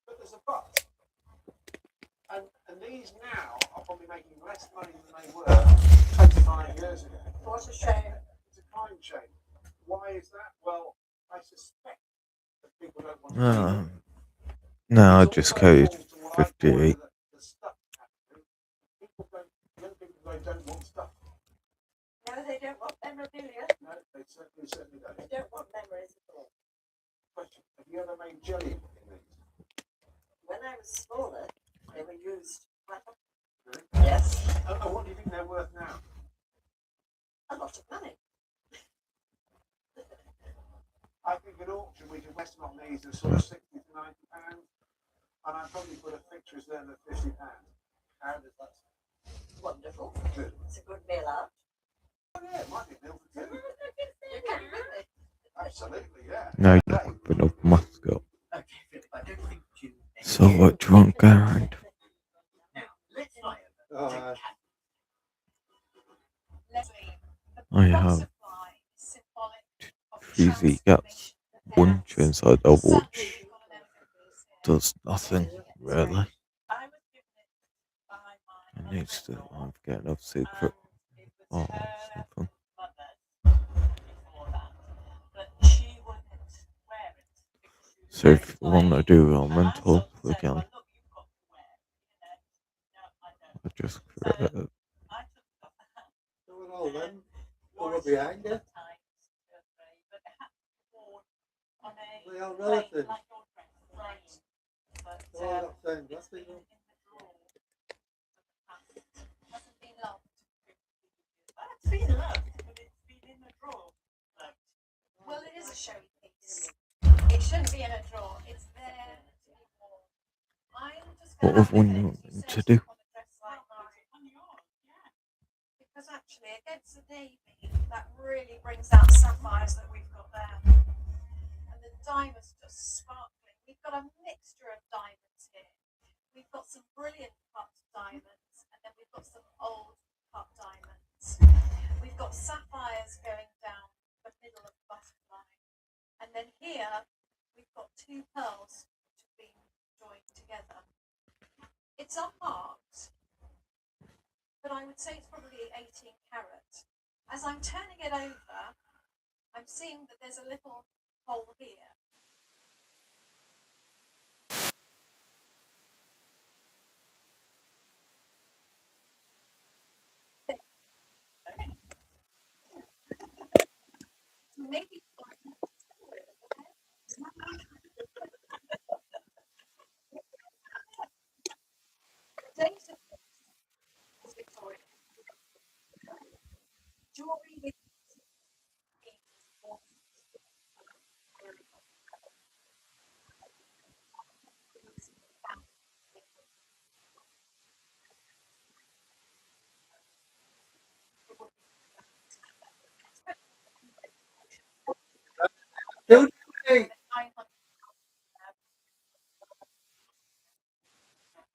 But there's a but. And these now are probably making less money than they were 25 years ago. What a shame. It's a crime shame. Why is that? Well, I suspect that people don't want to. No, I just coded 58. They don't want stuff. No, they don't want memorabilia. No, they certainly don't. They don't want memories at all. Question: have you ever made jelly in these? When I was smaller, they were used. Really? Yes. And what do you think they're worth now? A lot of money. I think at auction we can estimate these as sort of £60 to £90, and I'd probably put a fixture as them at £50. How does that sound? Wonderful. Good. It's a good meal out. Oh yeah, it might be a meal for two. You can really. Absolutely, yeah. No, you've got enough mascot. Okay, Philip, I don't think you. So what do you want, Garrett? Now, let's fly over. Oh, to aye. I have 3 gaps, one inside the watch does nothing really. It needs to get enough secret or something. So if you want to do elemental, we can. I just create it. Doing all them over behind you. They all relatives. They all got the same glasses on. It's been loved, but it's been in the drawer. Well, it is a showy piece. It shouldn't be in a drawer. It's there to be worn. I'm just What going of one you want them to do? Because actually, against the navy, that really brings out the sapphires that we've got there. And the diamonds just sparkling. We've got a mixture of diamonds here. We've got some brilliant cut diamonds, and then we've got some old cut diamonds. We've got sapphires going down the middle of the butterfly. And then here, we've got 2 pearls which have been joined together. It's unmarked, but I would say it's probably 18 carat. As I'm turning it over, I'm seeing that there's a little hole here. Do they?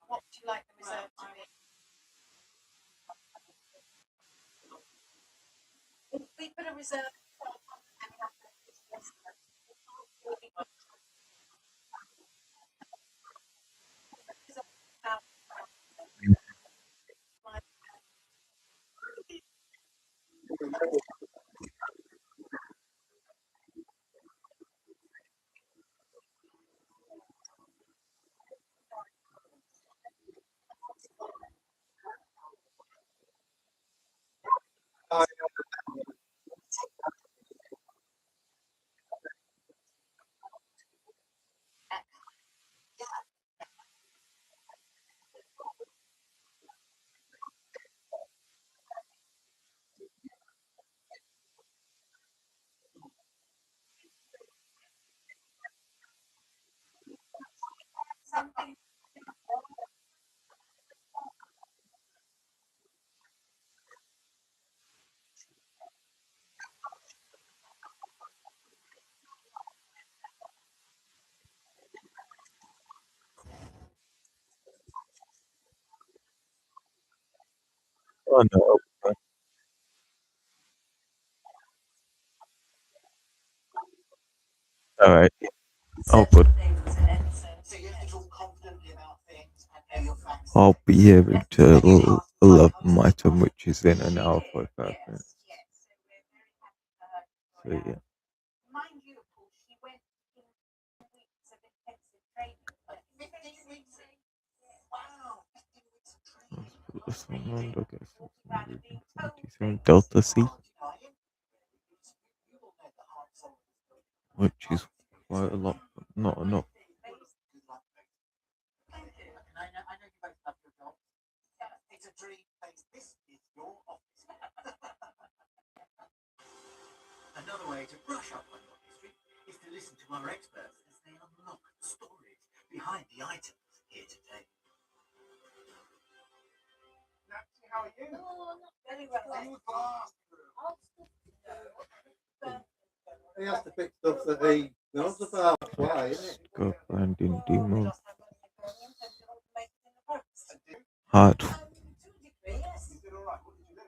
What would you like the reserve to be? If we put a reserve. I Oh no. All right. Oh, good. So you have to talk confidently about things and know your facts. I'll be here until 11 my time, which is in an hour 45 minutes. So yeah. Mind you, of course, she went in weeks of intensive training. 15 weeks. Wow, 15 weeks of training. Let's put this one on, okay, so 177 Delta C, You will know the heart soul. which is quite a lot, but not enough. I know you both love your jobs. It's a dream place. This is your office. Another way to brush up on your history is to listen to our experts as they unlock the stories behind the items here today. Nancy, how are you? Oh, not very well. Are you a glass? he has to pick stuff that he knows about. Why, isn't it? Go finding demon And did hard. To a degree, yes. you did all right? What did you do?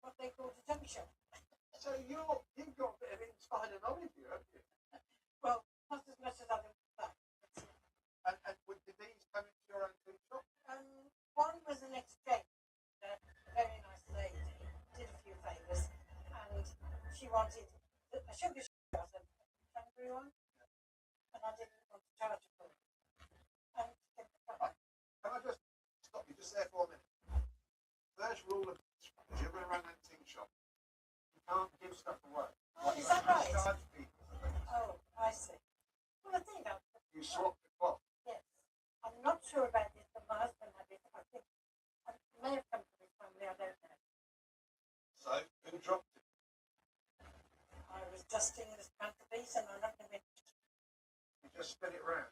What they call detention. So you've got a bit of insider knowledge here, haven't you? Well, not as much as I do that. And did these come into your own food shop? One was an exchange. A very nice lady did a few favours, and she wanted a sugar sugar, a temporary one, and I didn't want to charge her for it. And Can I just stop you just there for a minute? First rule of if you're going around an antique shop, you can't give stuff away. Oh, is that right? Charge people. Oh, I see. Well, I think You swap the cloth. yes. I'm not sure about this, but my husband had it. I think it may have come from his family. I don't know. So who dropped it? I was dusting the mantelpiece, and I knocked him in. You just spin it round.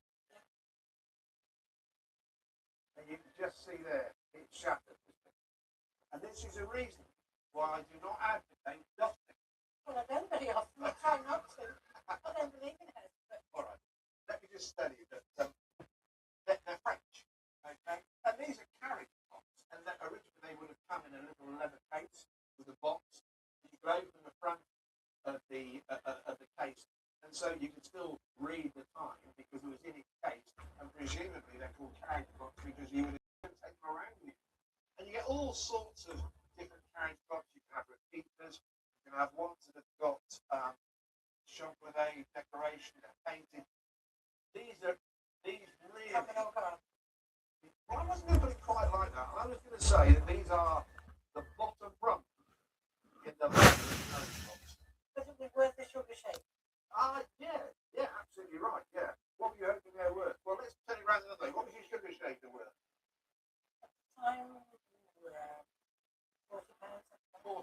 And you can just see there, it's shattered. And this is a reason why I do not advocate dusting. Well, I don't very often. I try not to. I don't believe in it. But All right, let me just tell you that they're French, okay? And these are carriage pots, and that originally they would have come in a little leather case with a box. You could open the front of the case, and so you could still read the time because it was in its case, and presumably they're called carriage pots because you would have take them around with you. And you get all sorts of different carriage pots. You can have repeaters, you can have ones that have got chocolate decoration, they're painted. These really. coming over. Well, I wasn't going to put it quite like that. I was going to say that these are the bottom rung in the shape. Yeah, absolutely right. Yeah. What were you hoping they're worth? Well, let's turn it around another way. What was your sugar shaker worth? Time, £40. £40.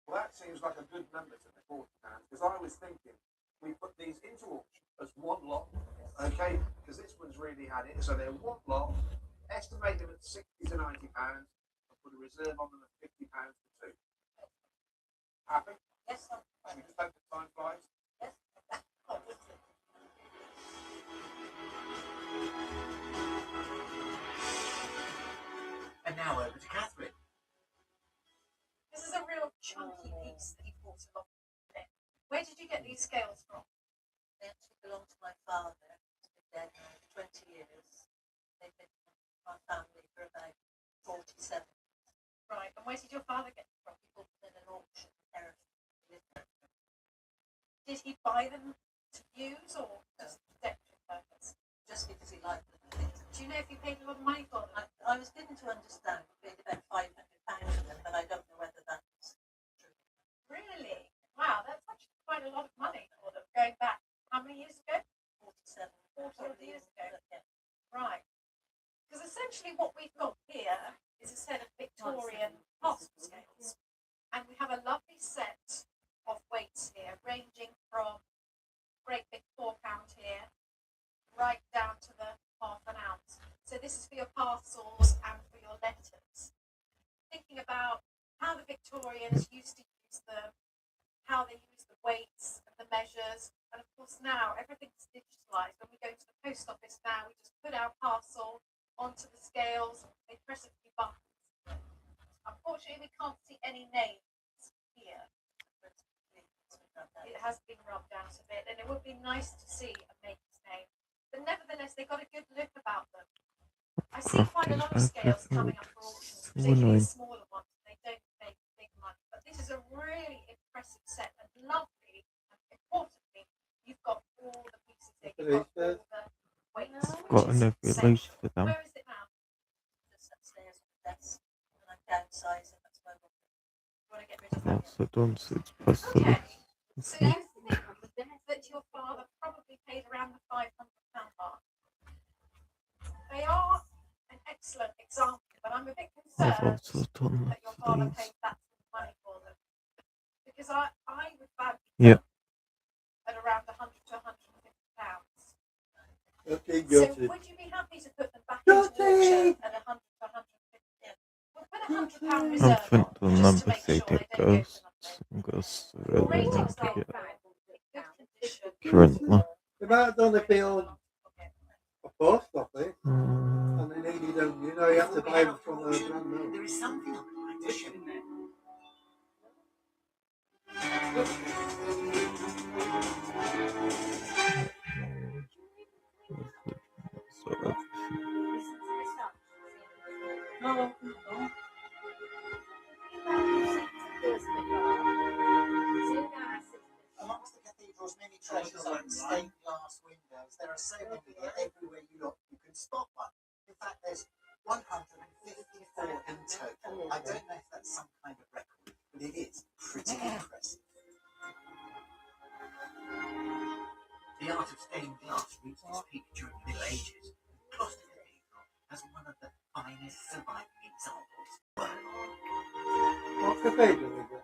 Well, that seems like a good number to me, £40. Because I was thinking we put these into auction as one lot, okay? Because this one's really had it. So they're one lot, estimate them at £60 to £90, and put a reserve on them at £50 for two. Happy? Yes, I'm Should we just hope the time flies? Yes, obviously. And now over to Catherine. This is a real chunky piece that you bought along with it. Where did you get these scales from? They actually belong to my father. He's been dead now for 20 years. They've been with my family for about 47. Right, and where did your father get them from? He bought them in an auction in Hereford. Did he buy them to use or just for decorative purpose? Just because he liked them. I think. Do you know if he paid a lot of money for them? I was given to understand he paid about £500 for them, but I don't know whether that's true. Really? Wow, that's actually quite a lot of money for them. Going back, how many years ago? 47. 40 years ago. Yeah. Right. Because essentially what we've got here is a set of Victorian parcel scales. And we have a lovely set of weights here, ranging from great big £4 here, right down to the half an ounce. So this is for your parcels and for your letters. Thinking about how the Victorians used to use them, how they use the weights and the measures, and of course now everything's digitalised. When we go to the post office now, we just put our parcel onto the scales, they press a few buttons. Unfortunately, we can't see any names here. It has been rubbed out a bit, and it would be nice to see a maker's name. But nevertheless, they've got a good look about them. I see quite a lot of scales coming up for auctions, particularly smaller ones. They don't make big money, but this is a really impressive set and lovely. And importantly, you've got all the pieces there. You've got all the weights. Got enough release for them. Where is it now? Just upstairs on the desk, and I'm downsizing. That's my book. You want to get rid of that? Lots of dons, plus the Okay. list. So you think that your father probably paid around the £500 mark. They are an excellent example, but I'm a bit I've concerned also done that your father these. paid that money for them. Because I would value Yeah. them at around £100 to £150. Okay, So got it. would you be happy to put them back into auction at £100 to £150? We'll put £100 I reserve think on, the just number to make say sure they that don't go for nothing. ghosts Your really need ratings to go get back in good condition. currently. They might have done if they owned a post office Mm, and they needed them, you know, you have to buy them from a brand new. There is something I'd like to show you. so everything. Amongst the cathedral's many treasures are in stained glass windows. There are so many here, everywhere you look, you can spot one. In fact, there's 154 in total. I don't know if that's some kind of record, but it is pretty impressive. The art of stained glass reached its peak during the Middle Ages. Gloucester Cathedral has one of the finest surviving examples. What cathedral is it?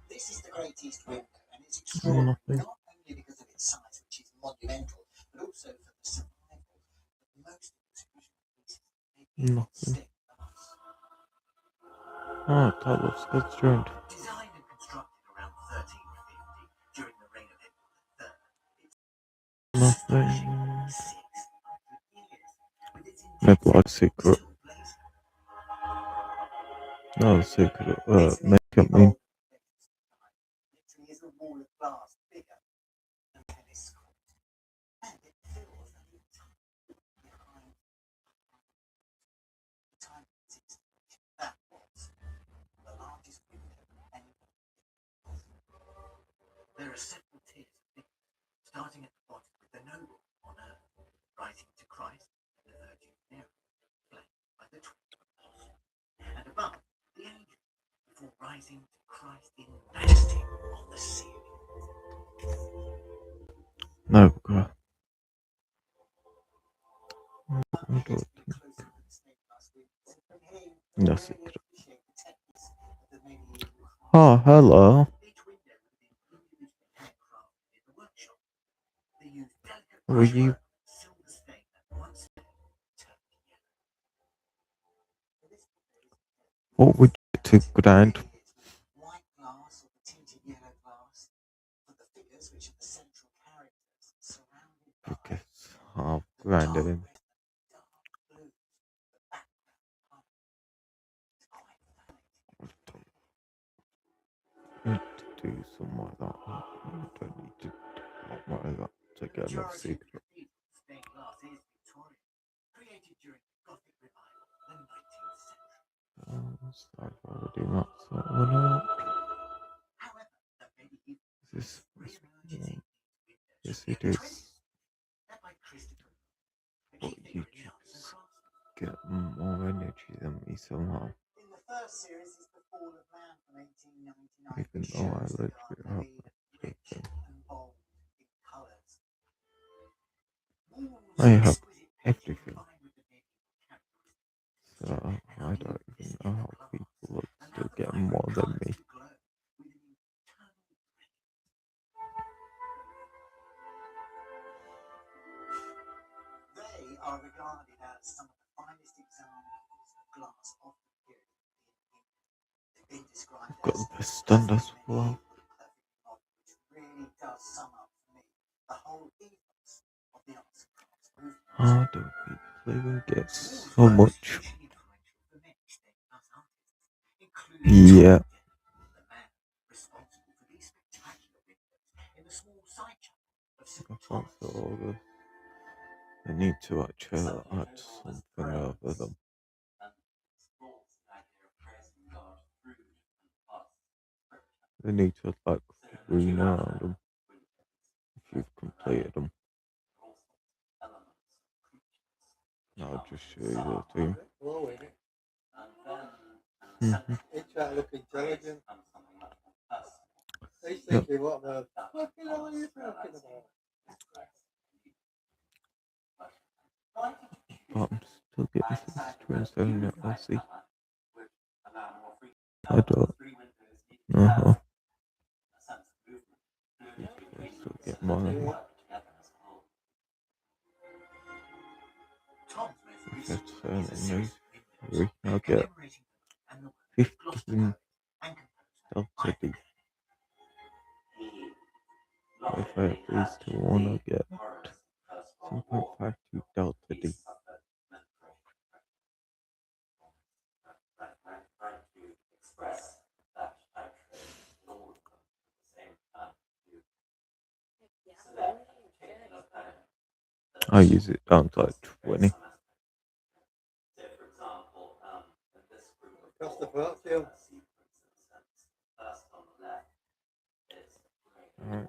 This is the Great East Window, and it's extraordinary Nothing. not only because of its size, which is monumental, but also for the survival of most of its original pieces. Nothing. Stained glass. Oh, that looks good turned. Designed and constructed around 1350 during the reign of Edward III, it's Nothing. 600 years, with its Midlife secret. still blazing. No secret. Make it mean. Literally is a wall of glass bigger than tennis court, and it fills the entire behind the time of its installation. That was the largest window ever. There are several tiers of figures, starting at the bottom with the noble on earth, rising to Christ and the Virgin Mary, flanked by the 12 apostles, and above the angels, before rising rising to Christ in majesty on the sea. No, God. I don't think that's it. Oh, hello. Were you? What would you to grind? White glass or the tinted yellow glass for the figures, which are the central characters, surrounded by Because I'll grind it in. dark blue. The background is quite fascinating. I need to do some more of that. I don't need to do a lot more of that to get enough secret. Stained glass is Victorian, created during the Gothic revival in the 19th century. I've already mapped that one out. However, the medieval Is this realizing one? these Yes, windows it is. led by Christopher, a But key you figure in the arts and just crafts. get more energy than me somehow. In the first series is The Fall of Man from 1899, Even which though I shows the literally garden have very rich everything. and bold in colours. I have everything. Combined with the medieval characteristics. So I don't even know how people are still getting more than me. They are regarded as some of the finest examples of glass of the period. They've been described Got as the best standards as well. which really does sum up for me the whole ethos of the arts and crafts movement. How do people even get so much? Yeah. The man responsible for these spectacular windows in the small side chapel of St. I can't feel all this. I need to actually add something over them. They need to like green around them if you've completed them. I'll just show you the thing. Glowing. Mm-hmm. He's trying to look intelligent. He's Yep. thinking, what the fucking hell are you talking about? But I'm still getting to the twins down it, I see. I don't know how. I still get more. That's nice. I'll get 15 Delta D. If I have these two on, I'll get 2.52 Delta D. I use it down to like 20. Cost a fortune. Alright.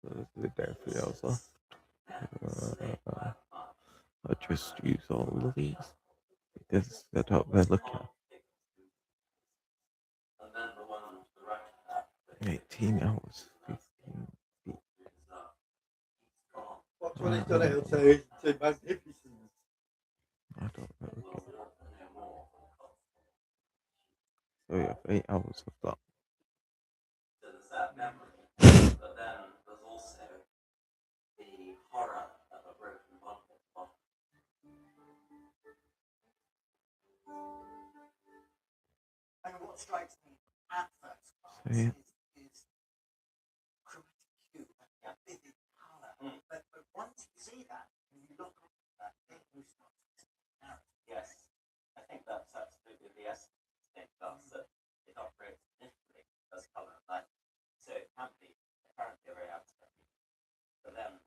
So there's everything else left. I just use all of these because that's what they're looking at. 18 hours, 15 feet. What's when he's done it, he'll say he's too magnificent. I don't know. So we have 8 hours of that. But then there's also the horror of a broken bottle. I mean, what strikes me at first glance is chromatic hue and vivid colour. But once you see that, and you look at that, it will start to narrow. Yes, I think that's absolutely the essence of stained glass, that it operates initially as colour and light. So it can be apparently very abstract. But then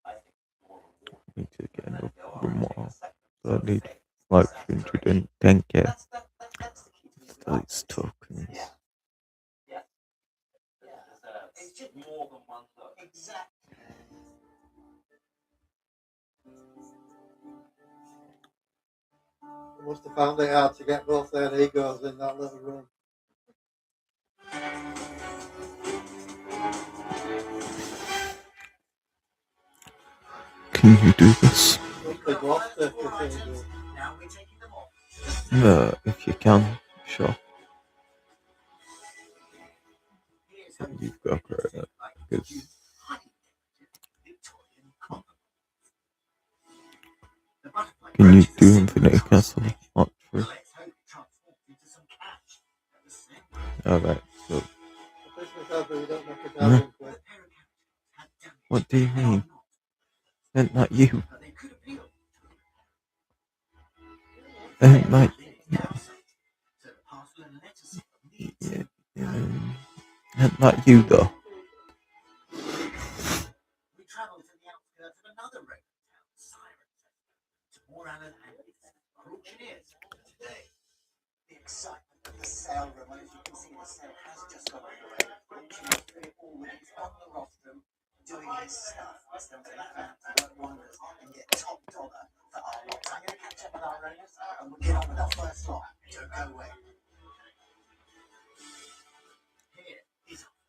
I think more rewarding. Need to get enough room more. So I need like 310k. Still it's tokens. Yeah. It's just more than one look. Exactly. They must have found it hard to get both their egos in that little room. Can you do this? Must have lost it if they do. Now we're taking them off. If you can, sure. You've got it. Because can you do Infinity Castle? Not true. Alright, so. What do you mean? Ain't that you? Ain't that yeah, ain't that you though? We travel to the outskirts of another Roman town, Siren, to more Alan and his auctioneers. Today, the excitement of the sale room, and as you can see, the sale has just gone underway. Auctioneer Philip Allwood is on the rostrum doing his stuff. It's going to work wonders and get top dollar for our lots. I'm going to catch up with our owners and we'll get on with our first lot. Don't go away.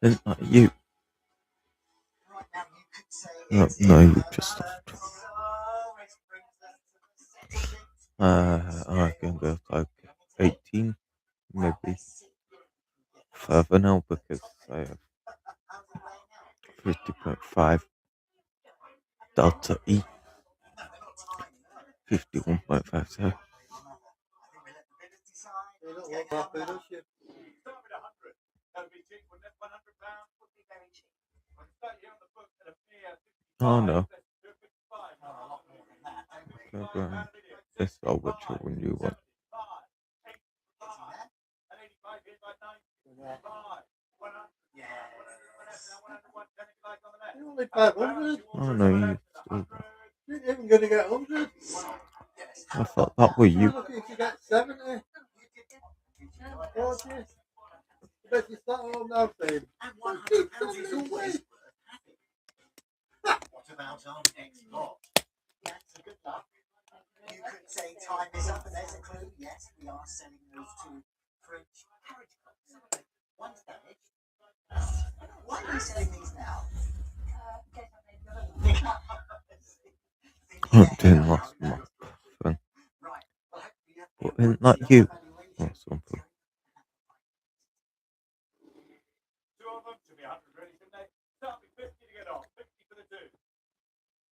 Ain't that you? Right now, you could say No, you just left. I can go like 18, maybe further now because I have 50.5 Delta E, 51.5, so. They don't look happy, does she? Oh no. That's all what you when you want. You're only 500. Oh no, you still got. You're not even going to get 100. I thought that were you. Look, if you get 70. 40. I bet you start home now saying, £100 is always What about our next lot? Yeah, so good luck. You could say time is up, and there's a clue. Yes, we are selling those two French carriage clocks. One's damaged. Why are you selling these now? I didn't last month. Then. But isn't that you? Or something. Two of them should be 100 really, shouldn't they? Start with 50 to get off. 50 for the two.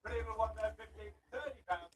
Pretty little one there, 50, 30 pounds.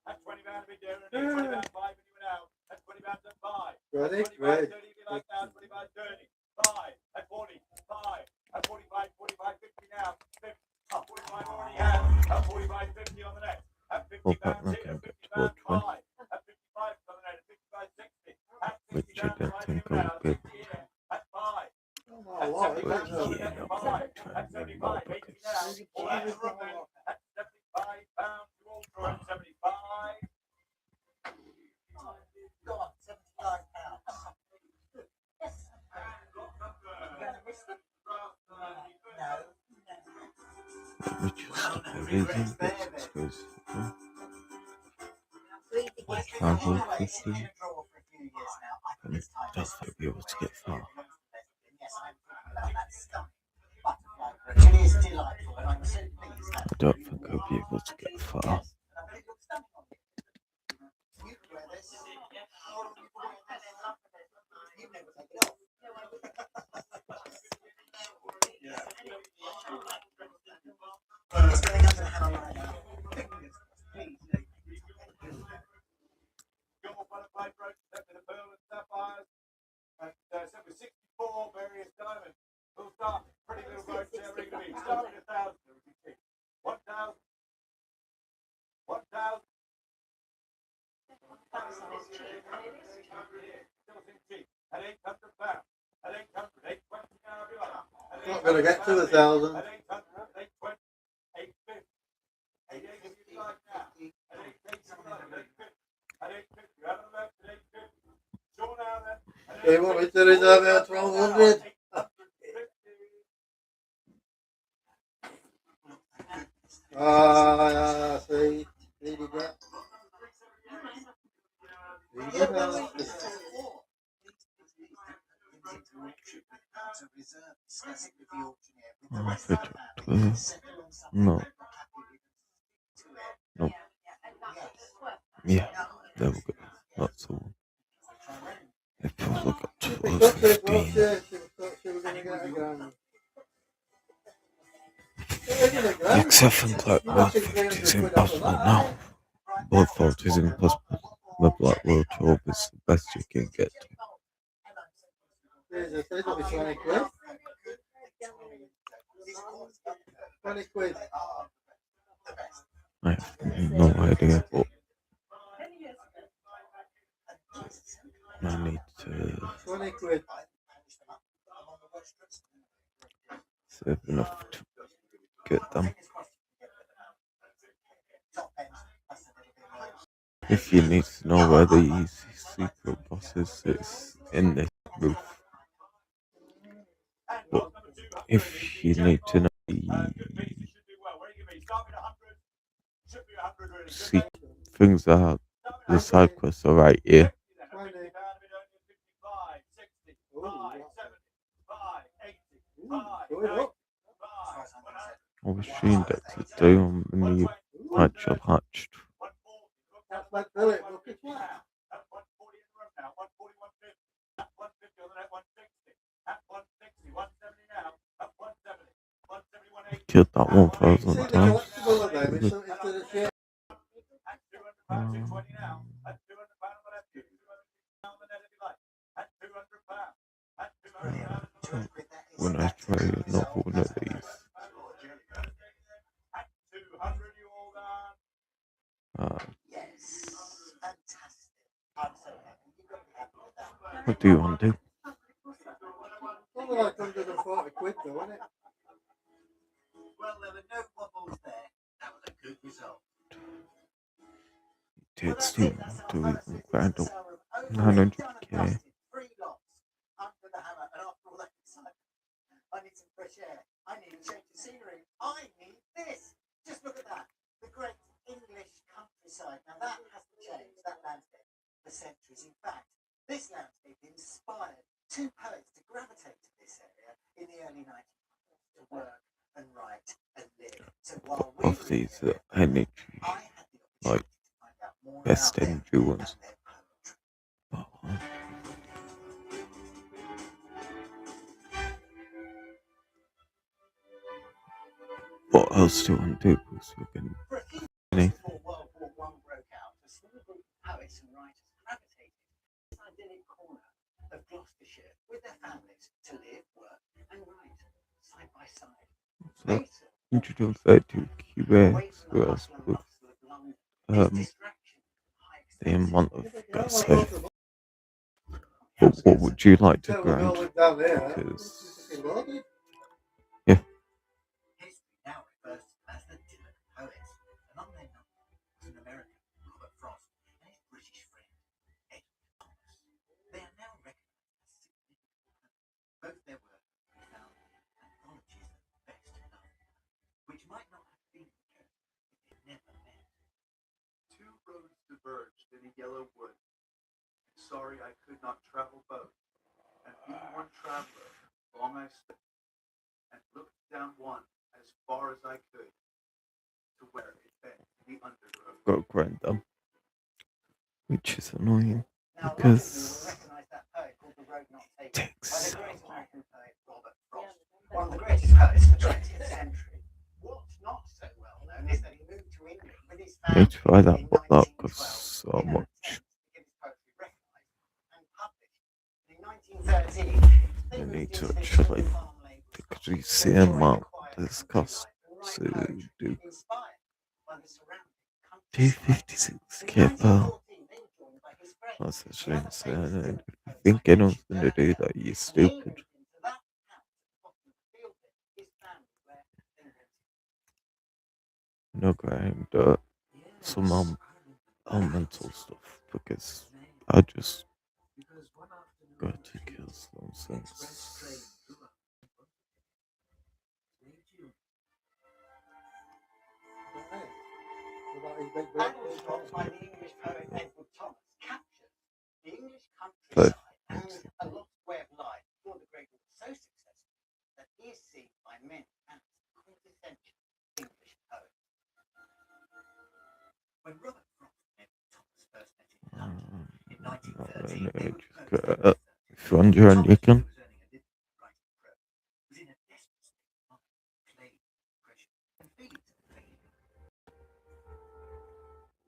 That's 20 pounds a bit dearer. 20 pounds 5 when you went out. That's 20 pounds at 5. Ready? 25, Ready. 30 if you like now. 25, 30. 5. At 40. 5. At 45, 45, 50 now. 50. 45 already has. At 45, 50 on the next. At 50 Well, pounds not here. gonna 50 get towards pounds 20. 5. At 55 on the next. 55, 60. At 60 Which I pounds don't 5 think you I now. will be. 60 here. At 5. Oh, a lot, isn't it? But yeah, not gonna try and win more because That's 75 pounds. You all throw at 75. Go on, £75. let me just stop reading bits because I will 50 and I don't think I'll be able to get far. It is delightful, and I'm so pleased that I don't think I'll be able to get far. you can wear this. You never take it off. It's going under the hammer right now. Your butterfly brooch set with a pearl and sapphires, and set with 64 various diamonds. We'll start pretty little brooch there, we're going to be starting at 1,000. 1,000. 1,000. Still seems cheap. At 800 pounds. At 800, 820 now, if you like. Not going to get to 1,000. At 800, 820, 850. 880 if you like now. At 880, at 850, out of the left at 850. Sure now then. They want me to reserve it at 1,200. See, did you get? discuss it with the auctioneer, with the Oh, rest I of the don't, family, settle on something no, that you're happy with and stick to it. no, Yes. yeah, there we go. That's the one. If you look at Because it 12:15, was, yeah, she thought she was going to get a grand. It isn't a grand. Next, I think like You must think 150 is 300 quid off of impossible that. now. 140 is impossible. The Black World 12 is the best you can get to. Jesus, it'll be 20 quid. 20 quid. I have no idea, but I need to 20 quid. save enough to get them. If you need to know where the easy secret boss is, it's in this booth. But if you need to know the things that are the side quests are right here. 20. Going up. I wish the index is down when you actual hatched. That's like Philip. Look at that. Killed that 1,000 See the times. constable of them. It's the shit. When I try another one of these, what do you want to do? Something like 140 quid though, isn't it? Well, there were no wobbles there. That was a good result. It takes too long to even grind up 900k. Three lots under the hammer, and after all that excitement, I need some fresh air. I need a change of scenery. I need this. Just look at that. The great English countryside. Now that hasn't changed, that landscape, for centuries. In fact, this landscape inspired two poets to gravitate to this area in the early 1900s to work and write and live. So while we Of these energy, I had the like opportunity to find out more best about them energy ones. and their poetry. What else do you want to do? Because we can. For a few Any- years before World War I broke out, a small group of poets and writers gravitated to this idyllic corner of Gloucestershire with their families to live, work, and write side by side. So, They saw introduce that to QA away as from the well hustle and with bustle of London, this distraction, high the amount of Can't gas go safe. to the But what would you like to tell we all grind? live down there. Because Fucking loaded. history now refers to them as the Dylan poets. Among their number was an American, Robert Frost, and his British friend, Edward Thomas. They are now recognized as significant poets. Both their work can be found in anthologies of best known, which might not have been the case if they never met. Two roads diverged in a yellow wood. Sorry I could not travel both, and being one traveler, long I stood, and looked down one as far as I could, to where it bent the undergrowth. got to grind them, which is annoying Now, because a lot of you will recognize that poet called The Road Not Taken takes by the so great long. American poet Robert Frost, one of the greatest poets of the 20th century. What's not so well known is that he moved to England with his I need family to try that, in but that 1912 costs so in an much. attempt to get his poetry recognized and published. In 1913, I they need moved to into their actually small farm labourers' decrease cottage, the enjoying amount quiet this country costs life and write to poetry do. inspired by the surrounding countryside. In 256k per. 1914, they were joined by his friend, That's the actually other insane. famous And English if you poet think I anyone's mentioned gonna do earlier. that, you're And he stupid. moved into that house at the bottom of the field there, his family where they rented. No grind, some Yes, elemental stuff because I just because one afternoon got to kill some express train things. drew up in front of him. Stay tuned. About his big Battleshot by birthday. the English poet Edward Thomas captures the English But countryside and a lost way of life before the Great War was so successful that If you want your own, you can.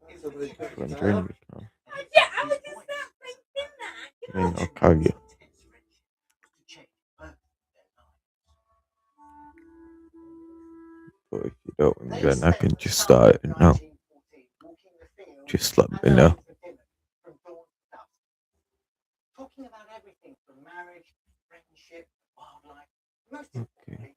If you want your own, you can. Yeah, I was just not thinking that. I mean, I'll call you. But if you don't, then I can just start it now. Just let me know. Talking about everything from marriage, friendship, wildlife, most Okay. importantly,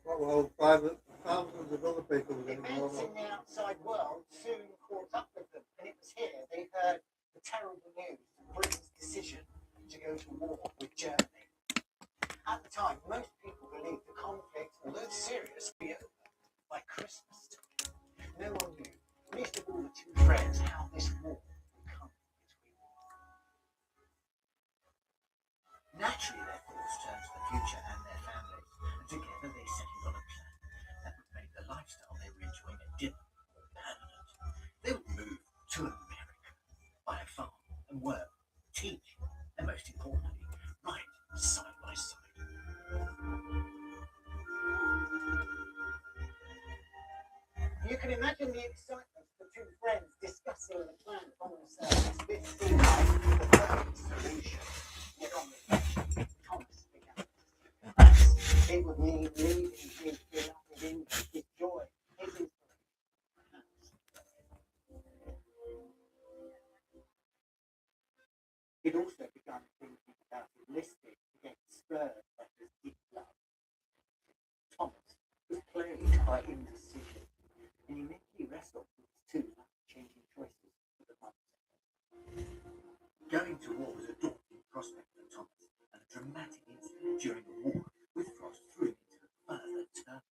Well, thousands of other people were going to events in the outside world soon caught up with them, and it was here they heard the terrible news of Britain's decision to go to war with Germany. At the time, most people believed the conflict, although serious, would be over by Christmas time. No one knew, least of all the two friends, how this war would come between them. Naturally, their thoughts turned to the future and their families, and together they settled on a plan that would make the lifestyle they were enjoying at dinner more permanent. They would move to America, buy a farm, and work, teach, and most importantly, write side by side. You can imagine the excitement of the two friends discussing the plan on themselves. This seemed like the perfect solution. Yet on reflection, Thomas began to see it would mean leaving his beloved England, his joy, his inspiration. He'd also begun thinking about enlisting against Spurs that his deep love. Thomas was plagued by indecision, and he mentally wrestled with his two life-changing choices for the months ahead. Going to war was a daunting prospect for Thomas, and a dramatic incident during the war with Frost threw him into further turmoil.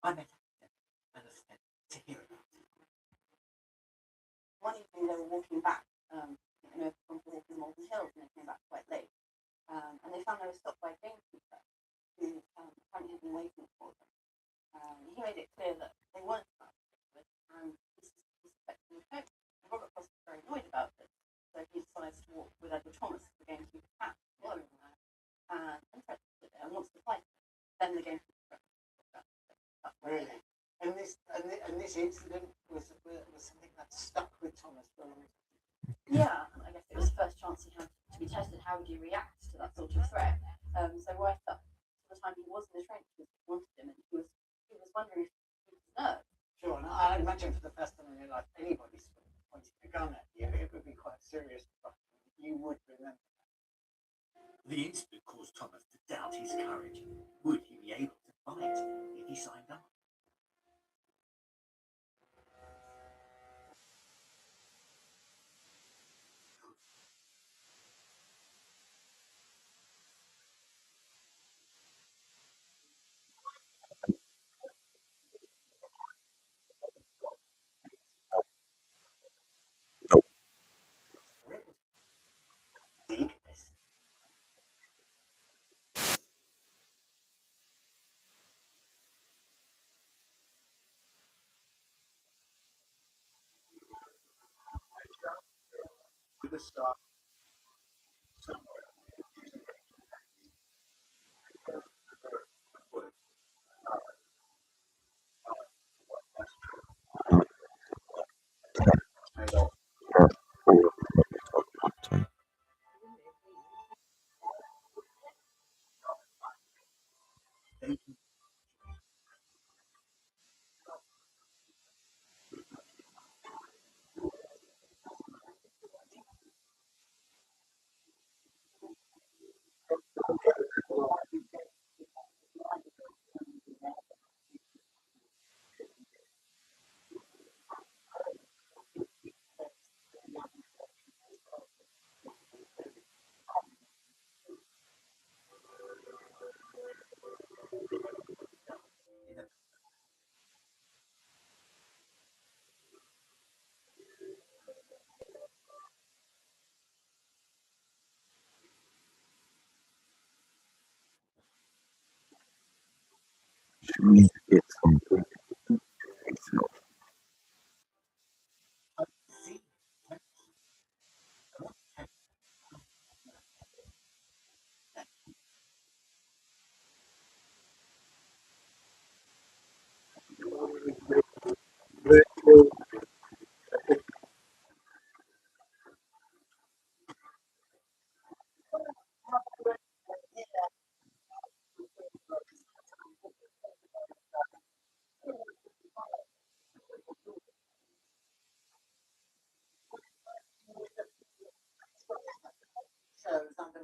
I met him and was spent to hear about it. One evening they were walking back, from walking Malden Hills, and they came back quite late. And they found they were stopped by a gamekeeper who apparently had been waiting for them. He made it clear that they weren't about Christmas, and he suspected them of hope. Robert Frost was very annoyed about this, so he decides to walk with Edward Thomas, the gamekeeper, cat, following him out, and interested in it, and wants to fight him. Then the gamekeeper. Really? And this incident was something that stuck with Thomas for a long time. Yeah, I guess it was the first chance he had to be tested. How would you react to that sort of threat? So right up to the time he was in the trenches, he wanted him, and he was wondering if he deserved. Sure, and I imagine for the first time in your life, anybody's pointing a gun at you, it would be quite serious, but you would remember that. The incident caused Thomas to doubt his courage. Would he be able to fight if he signed up? The start. She needs to get something.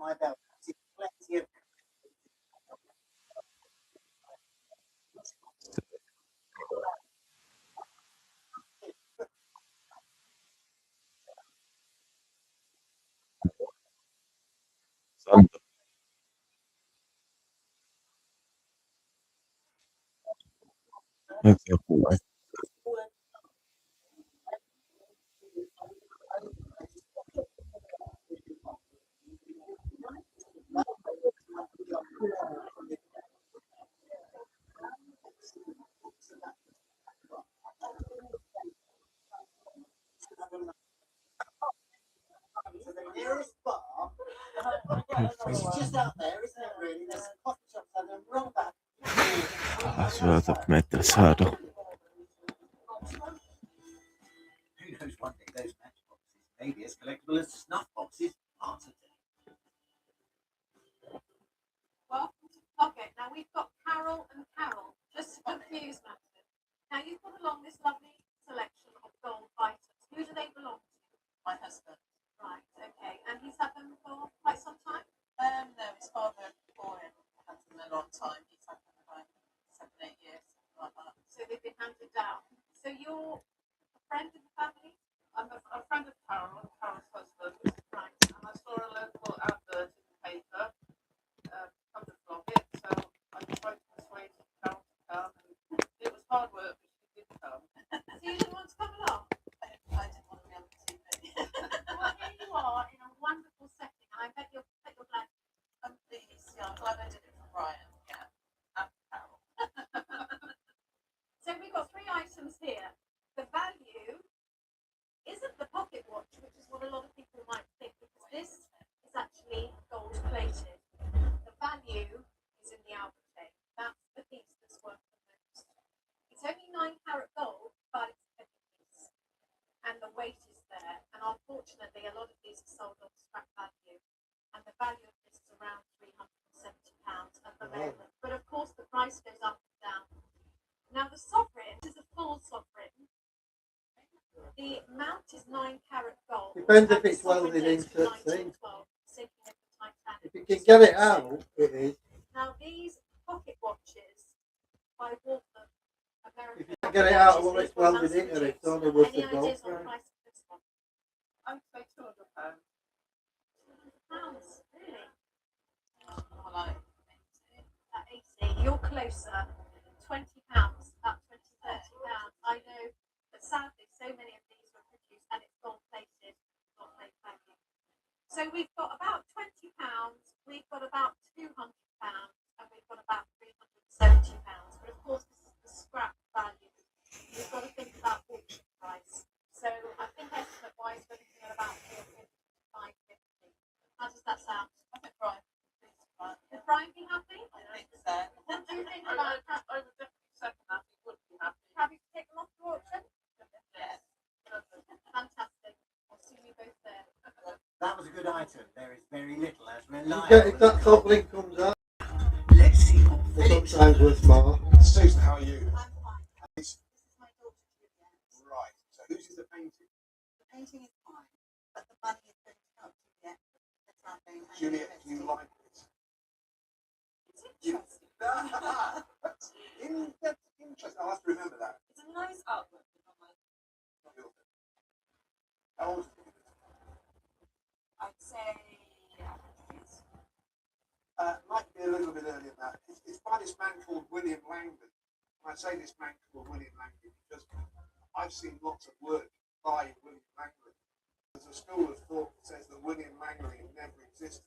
my belt. See, plenty of Thunder. Exactly. to the nearest bar. Okay, It's just out there, isn't it? Really, there's some coffee shops and then run back. that's where I've met this hurdle. Who knows? One day those matchboxes may be as collectible as snuff boxes are today. Welcome to Pocket. Now we've got Carol and Carol, just to confuse matters. Now you've got along this lovely selection of gold items. Who do they belong to? My husband. Right, okay. And he's had them for quite some time? No, his father before him had them a long time. He's had them about 7, 8 years, something like that. So they've been handed down. So you're a friend in the family? I'm a friend of Carol and Carol's husband. Right. And I saw a local advert in the paper, come to vlog it, so I tried to persuade Carol to come, and it was hard work, but she did come. So you didn't want to come along? I didn't want to be on the TV. Well, here you are in a wonderful setting, and I bet you're glad. I'm pleased, yeah, I'm glad I did it for Brian, yeah, and Carol. So we've got 3 items here. The value isn't the pocket watch, which is what a lot of people might think, because this is actually gold plated. The value is in the Albert chain. That's the piece that's worth the most. It's only 9 carat gold, but it's a heavy piece. And the weight is there. And unfortunately, a lot of these are sold on scrap value. And the value of this is around £370 at the moment. But of course, the price goes up and down. Now, the sovereign is a full sovereign. The mount is 9 carat gold. Depends if and the it's sovereign welded dates into from the thing. 1912, sinking of the Titanic. If you can get it out, it is. Now, these pocket watches by Waltham, American. If you can get it out while it's welded into it, it's only worth Any the gold ideas on the price. price of this one? I would say £200. £200, really? More like 80. You're closer. £20, about £20, £30. I know, but sadly, so many of these were produced and it's gold plated, not made value. So we've got about £20, we've got about £200, and we've got about £370. But of course, this is the scrap value. You've got to think about auction price. So I think estimate-wise, we're looking at about £450 to £550. How does that sound? I think Brian Would Brian be happy? I think so. What do you think about that? I would definitely second that. He would be happy. Happy to take them off to auction? Yes. Fantastic. I'll see you both there. That was a good item. There is very little as You reliable. get, if that top link comes out, Let's see what or Phillips sometimes worth more. Susan, how are you? I'm fine. This is my daughter Juliet. Right. So whose is the painting? The painting is fine, but the money is going to help Juliet with the travelling. and Juliet, do you university. like it? It's interesting. That's interesting. I'll have to remember that. It's a nice artwork. Not your thing. How old is it? I'd say 100 years. Might be a little bit earlier than that. It's by this man called William Langdon. And I say this man called William Langdon because I've seen lots of work by William Langdon. There's a school of thought that says that William Langley never existed.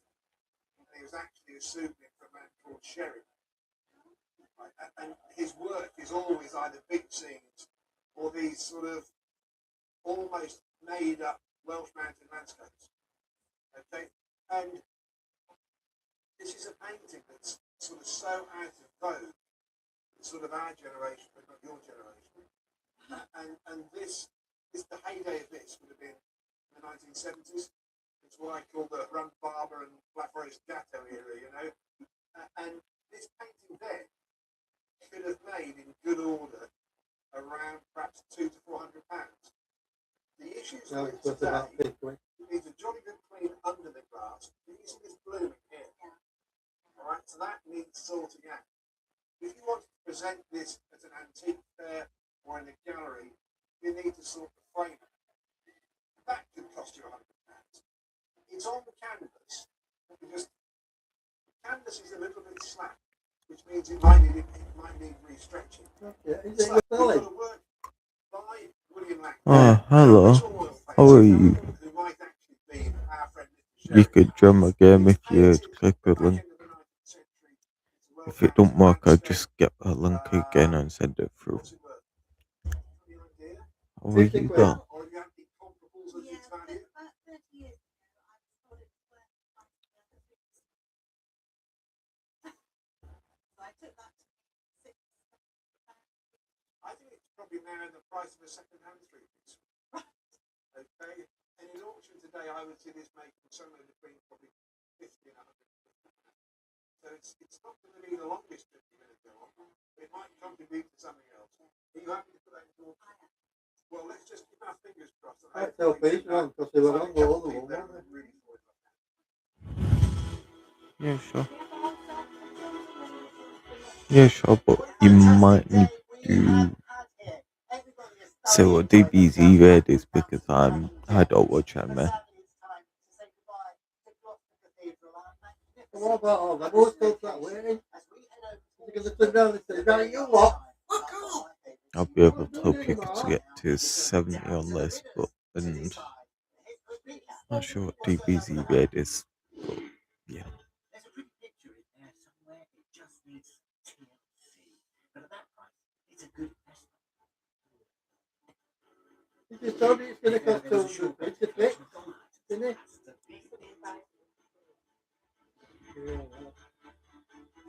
And he was actually a pseudonym for a man called Sherry. Right? And his work is always either beach scenes or these sort of almost made up Welsh mountain landscapes. Okay? And this is a painting that's sort of so out of vogue, it's sort of our generation, but not your generation. And this the heyday of this would have been in the 1970s. It's what I call the Run Barber and Black Forest Gatto era, you know. And this painting then should have made in good order around perhaps £200 to £400. The issues No, with it's worth today, about 50 quid. it needs a jolly good clean under the glass. You you see this blooming here? Alright, so that needs sorting out. If you want to present this as an antique fair or in a gallery, you need to sort the frame out. That could cost you £100. It's on the canvas, but the canvas is a little bit slack, which means it might need restretching. Yeah, is it your belly? Oh, hello. How are you? You could drum a game if you click a link. If it don't work, I'll just get a link again and send it through. How are you though? I think it's probably now the price of a second-hand three-piece. Okay, and in auction today, I would see this making somewhere between probably 50 and 100. So it's not going to be the longest trip you're going to go on. It might contribute to something else. Are you happy to put that into auction? Well, let's just keep our fingers crossed. I tell Peter on because they were on the other one, weren't they? Yeah, sure. Yeah, sure, but you might need to say what DBZ read is because I don't watch anime. What about all that? Who's still that way? You're going to turn around and say, right, you what? I'll be able to help you to get to 70 on this, but and not sure what DBZ read is, but yeah. There's a pretty picture in there somewhere. It just needs TLC. But at that price, it's a good investment. You just told me it's going to cost 200 quid to fix, didn't it?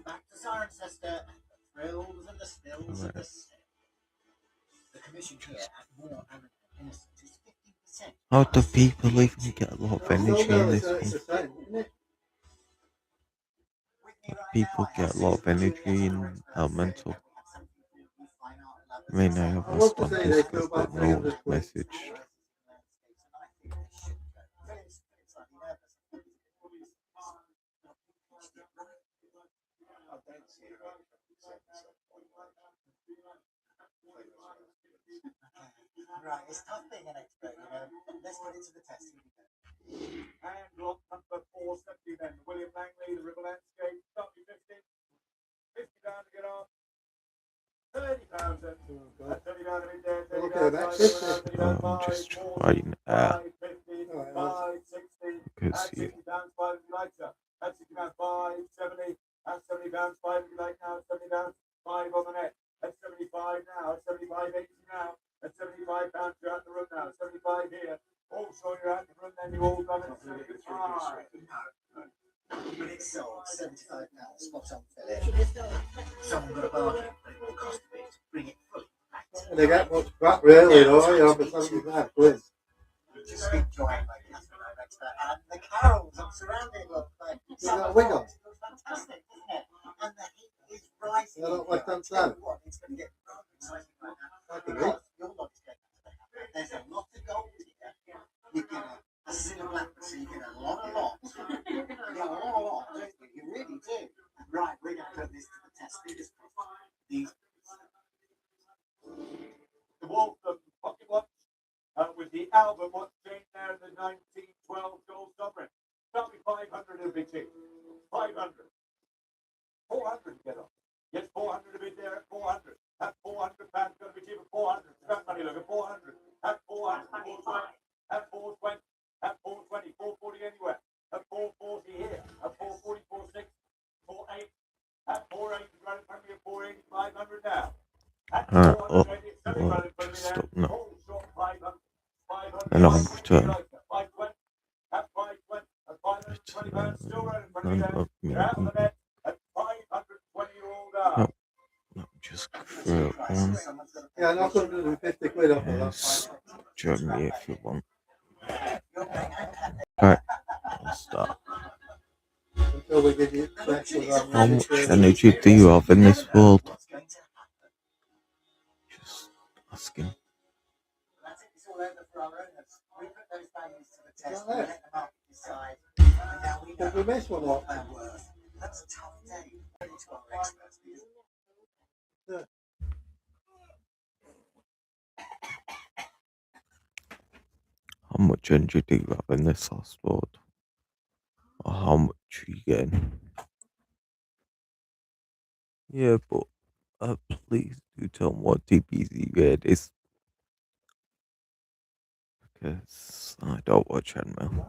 Back to Cirencester, the thrills and the spills and the sales. The commission here at More Amateur Innocent is 15%. How do people even get a lot of energy in this one? People get a lot of energy in Elemental. I mean, I have asked on Discord, but no one's messaged. Right, it's tough being an expert, you know. Let's put it to the test. And block number 470 then. William Langley, the River Landscape. Start me 50. 50 down to get on. 30,000. That's 30 down to be there. 30 down to I'm just trying 5, 50, 5, 60. because That's 60 pounds, 5 if you like, sir. That's 60 pounds, 5, 70. That's 70 pounds, 5 if you like now. 70 pounds, 5 on the net. That's 75 now. That's 75, 80 now. That's 75 pounds. You're out the room now. 75 here. Also, you're out the room. Then you all done it. 75. But it's sold £75, spot on fillet. Someone got a bargain, but it will cost a bit to bring it fully back to And they get much back really, though, you know, for 75 quid. just enjoying my Catherine Director and the carols and surrounding look like You got a wig on? it's fantastic, isn't it? And the heat is rising. You don't like them Tell you sound? what, it's going to get rather exciting right now. Like a Because you're not going to there's a lot of gold here. You get a silver black, so you get a lot. You get a lot, don't you? You really do. Right, we're going to put this to the test. Fingers crossed. These The Waltham Pocket Watch with the Albert Watch chain there in the 1912 gold sovereign. Tell me 500 it'll be cheap. 500. 400 to get on. Yes, 400 to be there at 400. That 400 pounds going to be cheap at 400. That money, look at 400. At 400. 420. At 420. At 420. 440 anywhere. At 440 here. At 440, 46. 48. At 48. Right in front of me at 480. 500 now. Just stop now. And I'll return. No, just create one. Yeah, knock 150 quid off of that. Yes, join me if you want. Alright, I'll start. Until we give you special How much energy do you have in this world? Just asking. That's it, it's all over for our owners. We put those values to the test, we let the market decide, and now we Did we miss one or? That was a tough day. According to our experts, Yeah. How much energy do you have in this last word? Or how much are you getting? Yeah, but please do tell me what DBZ it is. Because I don't watch anime.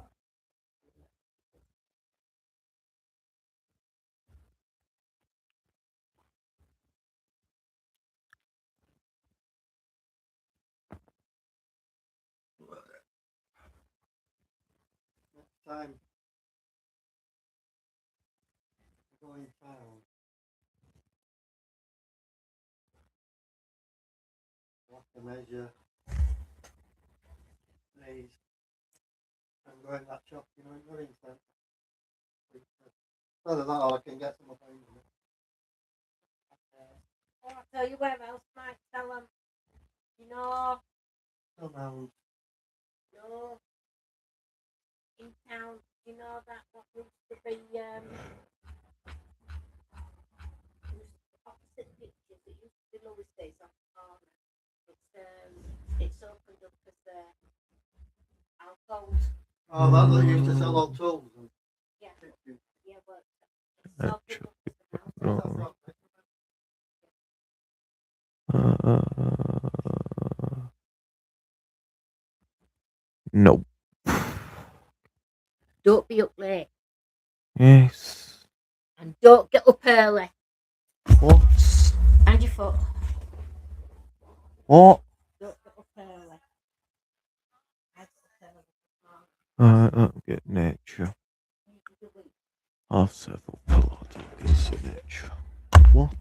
Next time. Going town. We'll have to measure these. I'm going to that shop, you know, in Wellington. Either that or I can get some of them. Or I'll tell you where else might tell them. You know, Around. no, in town, you know that what used to be opposite pictures. It used to be Lewis's on the corner. It's opened up as alcoves. Oh, that they used to sell on tools. And Yeah, pictures. yeah, but it's opened up as an alcove. No. No. Don't be up late Yes. and don't get up early. What? And your foot. What? Don't get up early. I'm getting nature. I've several Pilates in nature. What?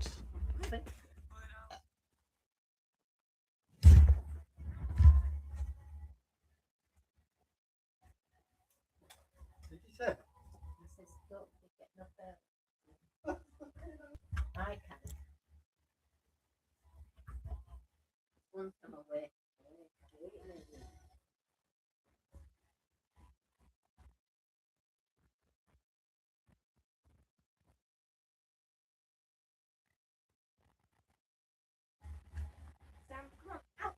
Did you say? Don't be getting up early. I can. Once I'm awake. Sam, come on, out.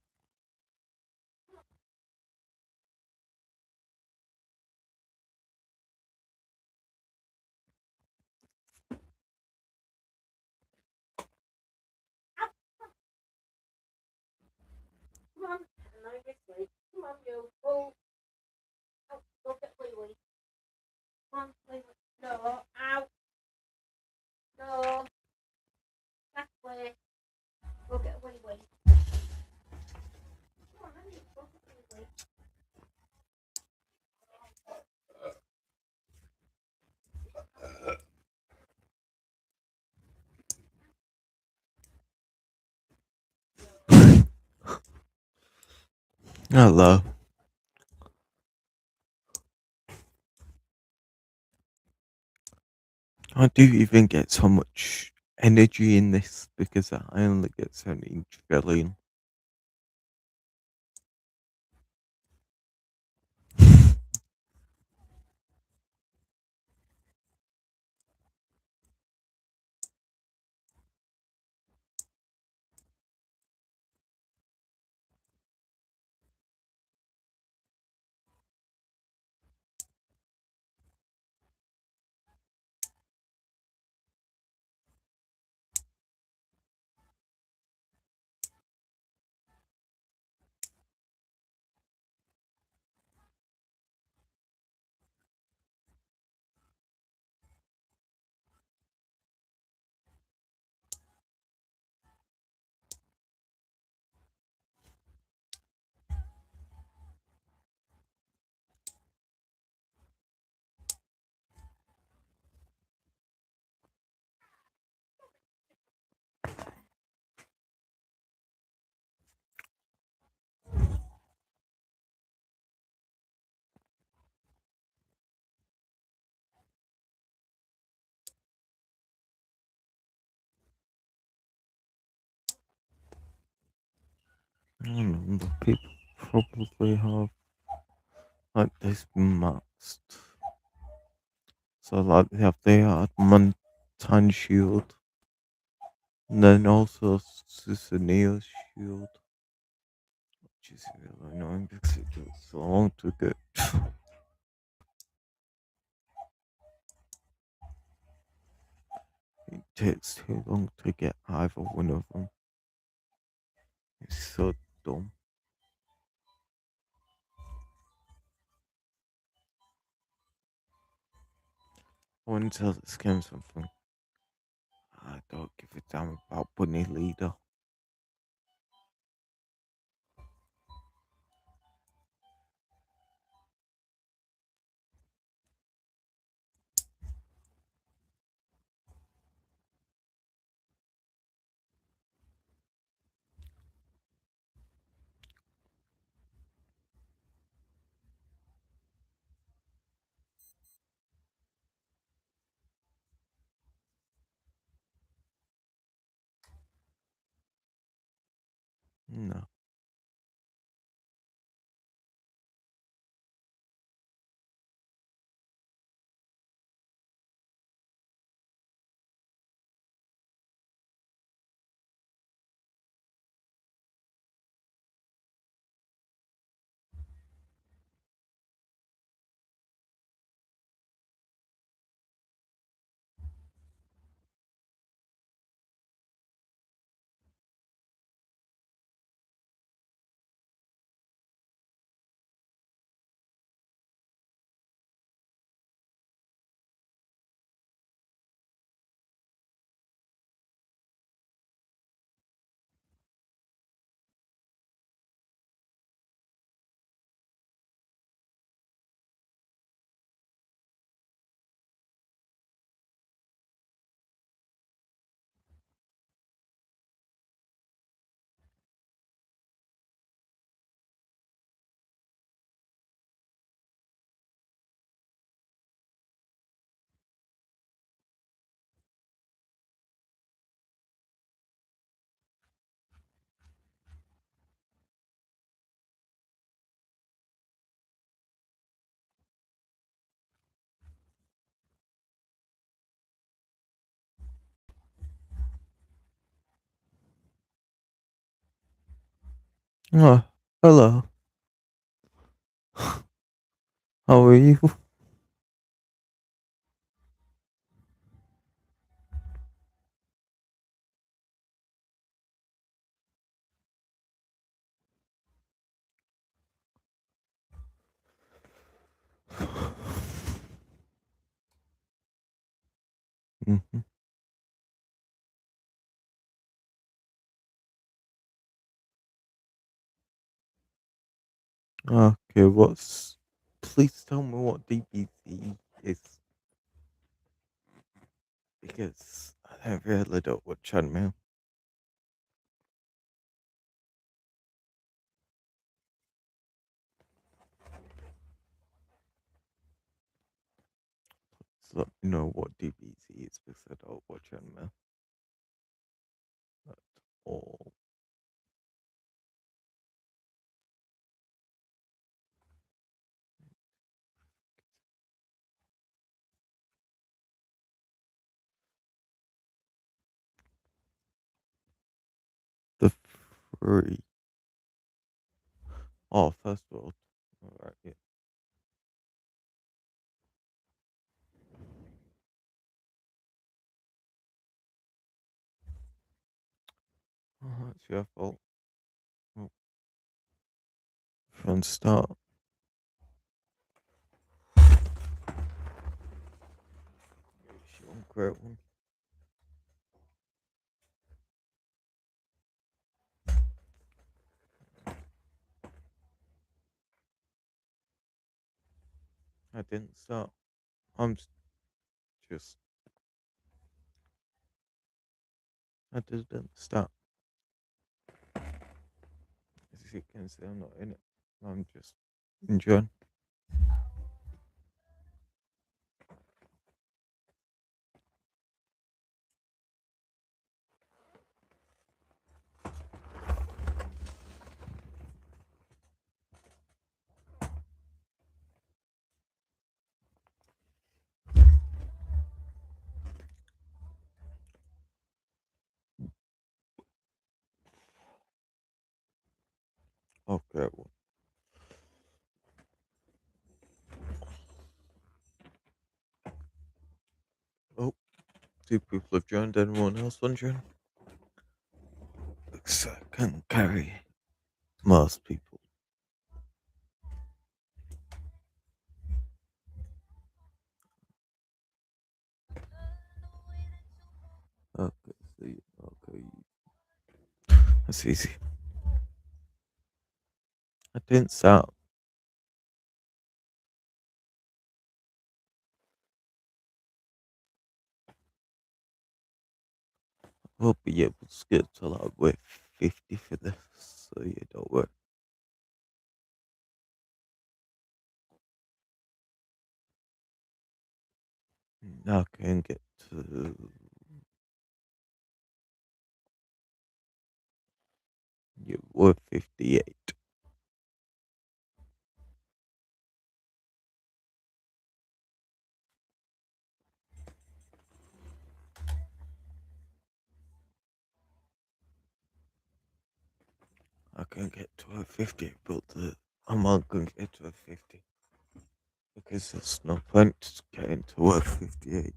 Come on, and I get sleep. Come on, you. Go. Out. Go get Wee Wee. Come on, Wee Wee. No, out. No. That way. Go get Wee Wee. Come on, I need to go get Wee Wee. Hello. I do even get so much energy in this because I only get 17 trillion. I remember people probably have like this maxed So like they have the Mountain Shield, and then also Susania's Shield, which is really annoying because it takes so long to get. It takes too long to get either one of them. It's so dumb. I want to tell this game something. I don't give a damn about Bunny Leader. No. Oh, hello. How are you? Mm-hmm. Okay, what's. Please tell me what DBZ is. Because I really don't watch anime. So let me know what DBZ is because I don't watch anime at all. The free. Oh, first world. Alright, yeah. Oh, it's your fault. Oh. Fun start. She won't create one. I didn't start. I'm just. I didn't start. As you can see, I'm not in it. I'm just enjoying. I'll get one. Oh, two people have joined. Anyone else want to join? Looks like I can carry most people. Okay, see, okay. That's easy. I didn't sound. We'll be able to get to like we're 50 for this, so yeah, don't worry. Now I can get to. Yeah, we're 58. I can get to a 50, but I'm not going to get to a 50 because there's no point getting to a 58.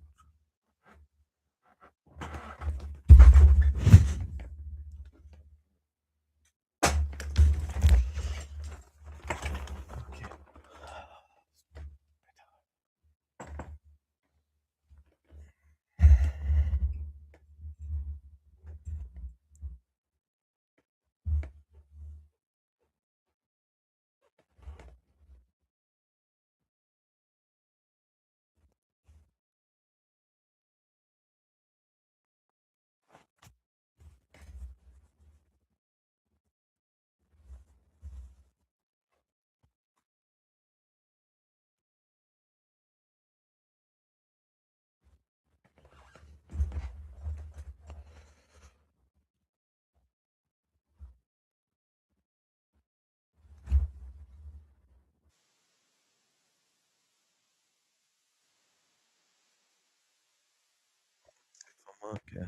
Okay.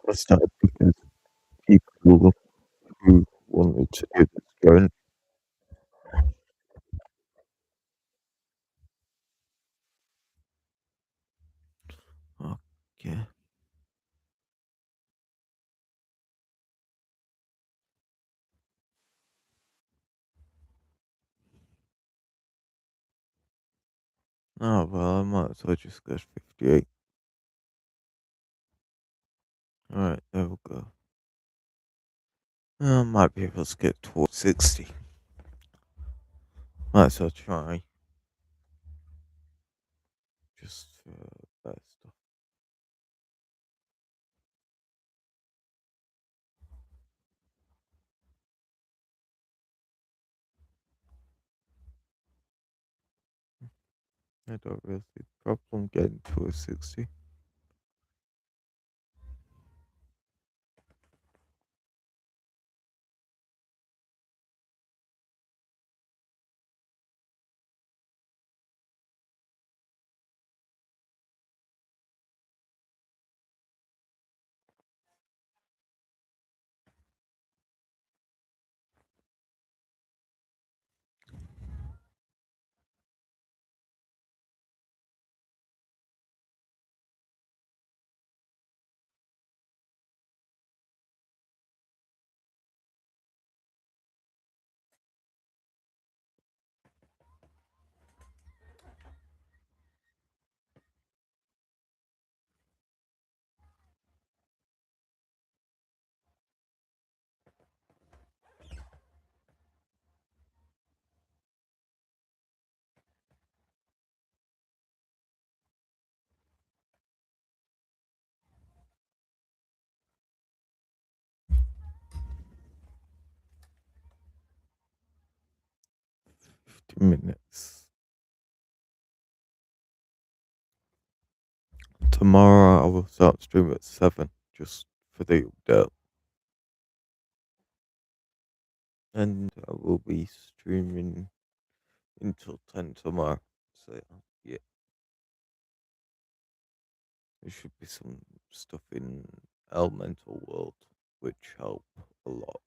I started because people who wanted to do this join. Okay. Oh, well, I might as well just go 58. Alright, there we go. I might be able to get towards 60. Might as well try. Just for that stuff. I don't really see the problem getting to a 60. minutes. Tomorrow I will start stream at 7 just for the update. And I will be streaming until 10 tomorrow. So yeah. There should be some stuff in Elemental World which help a lot.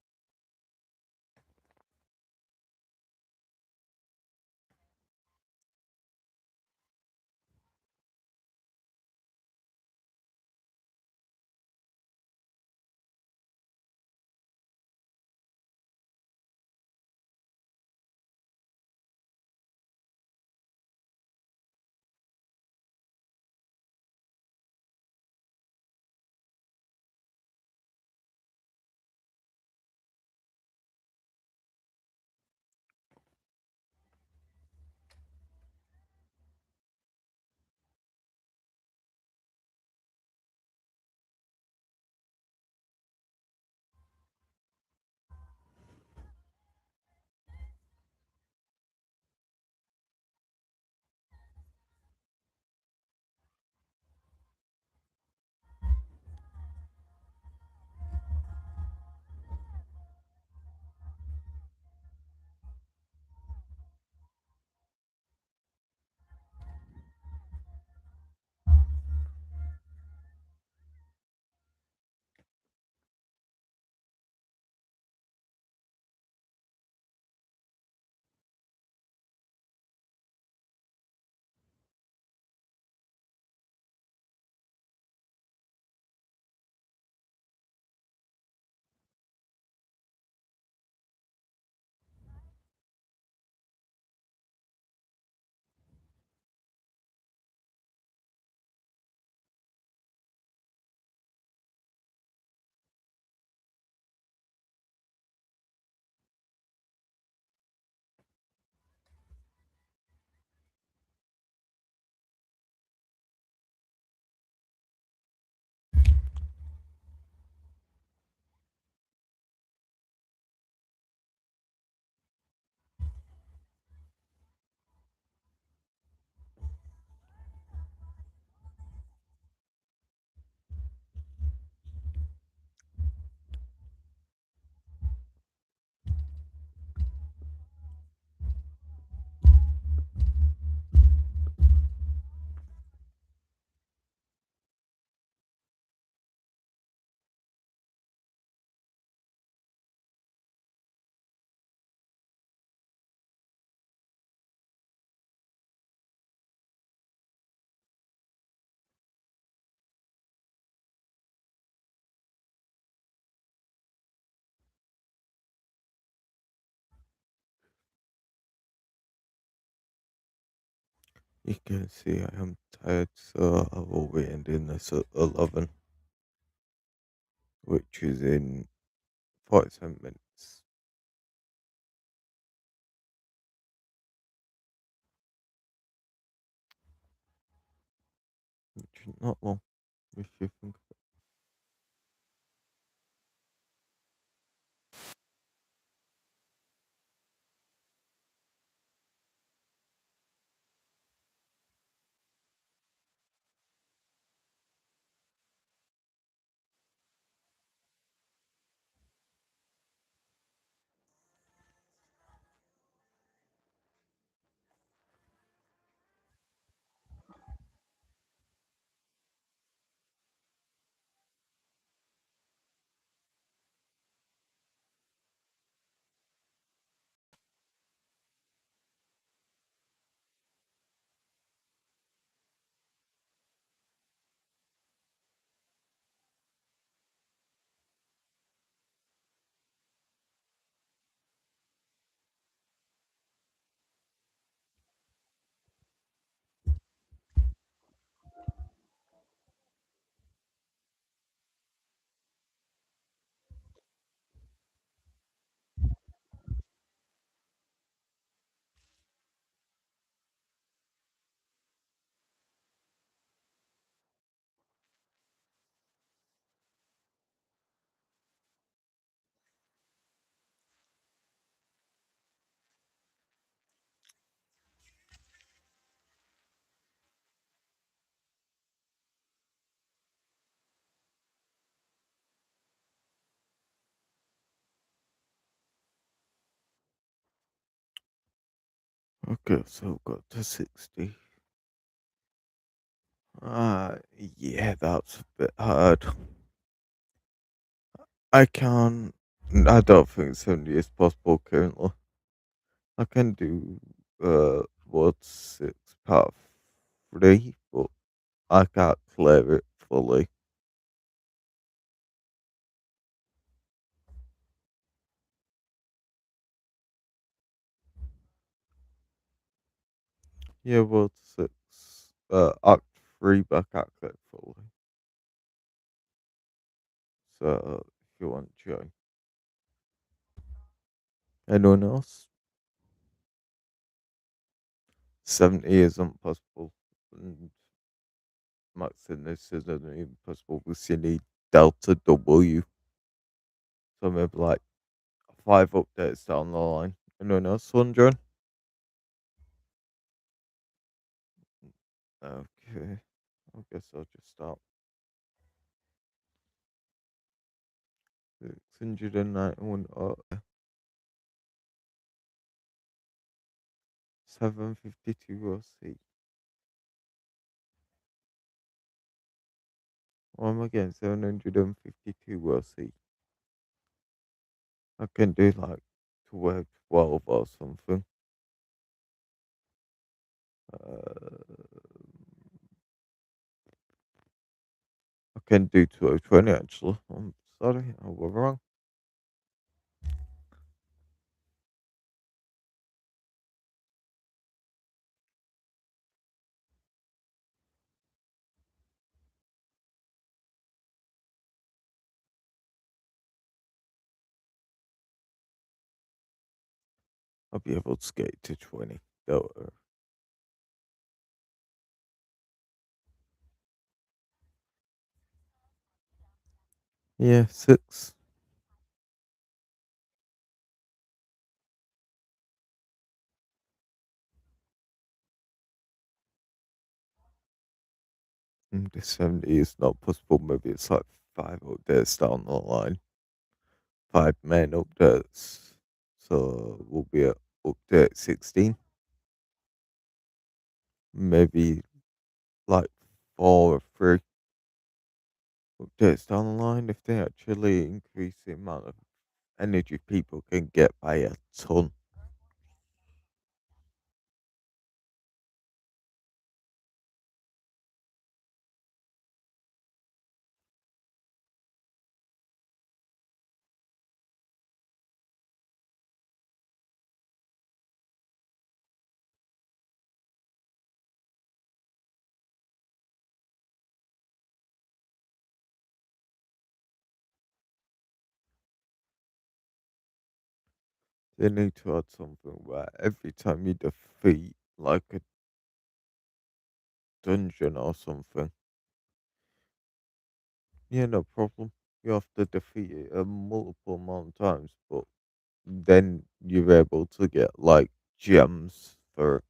You can see I am tired, so I will be ending this at 11, which is in 47 minutes. Which is not long, if you think. Okay, so got to 60. Yeah, that's a bit hard. I can't. I don't think 70 is possible currently. I can do what's 6 part 3, but I can't clear it fully. Yeah, what's 6 act 3, but I can't clear it fully. So if you want to join. Anyone else? 70 isn't possible. And Max in this isn't even possible because you need Delta W. So maybe like 5 updates down the line. Anyone else want to join? Okay. I guess I'll just start. 691 752 OC. Why am I getting 752 OC? I can do like 12 or something. I can do 1220 actually. I'm sorry, I was wrong. I'll be able to get to 20. Don't worry. Yeah, 6. The 70 is not possible. Maybe it's like 5 updates down the line. 5 main updates. So we'll be at update 16. Maybe like 4 or 3 updates down the line if they actually increase the amount of energy people can get by a ton. They need to add something where every time you defeat like a dungeon or something, yeah, no problem. You have to defeat it a multiple amount of times, but then you're able to get like gems for it.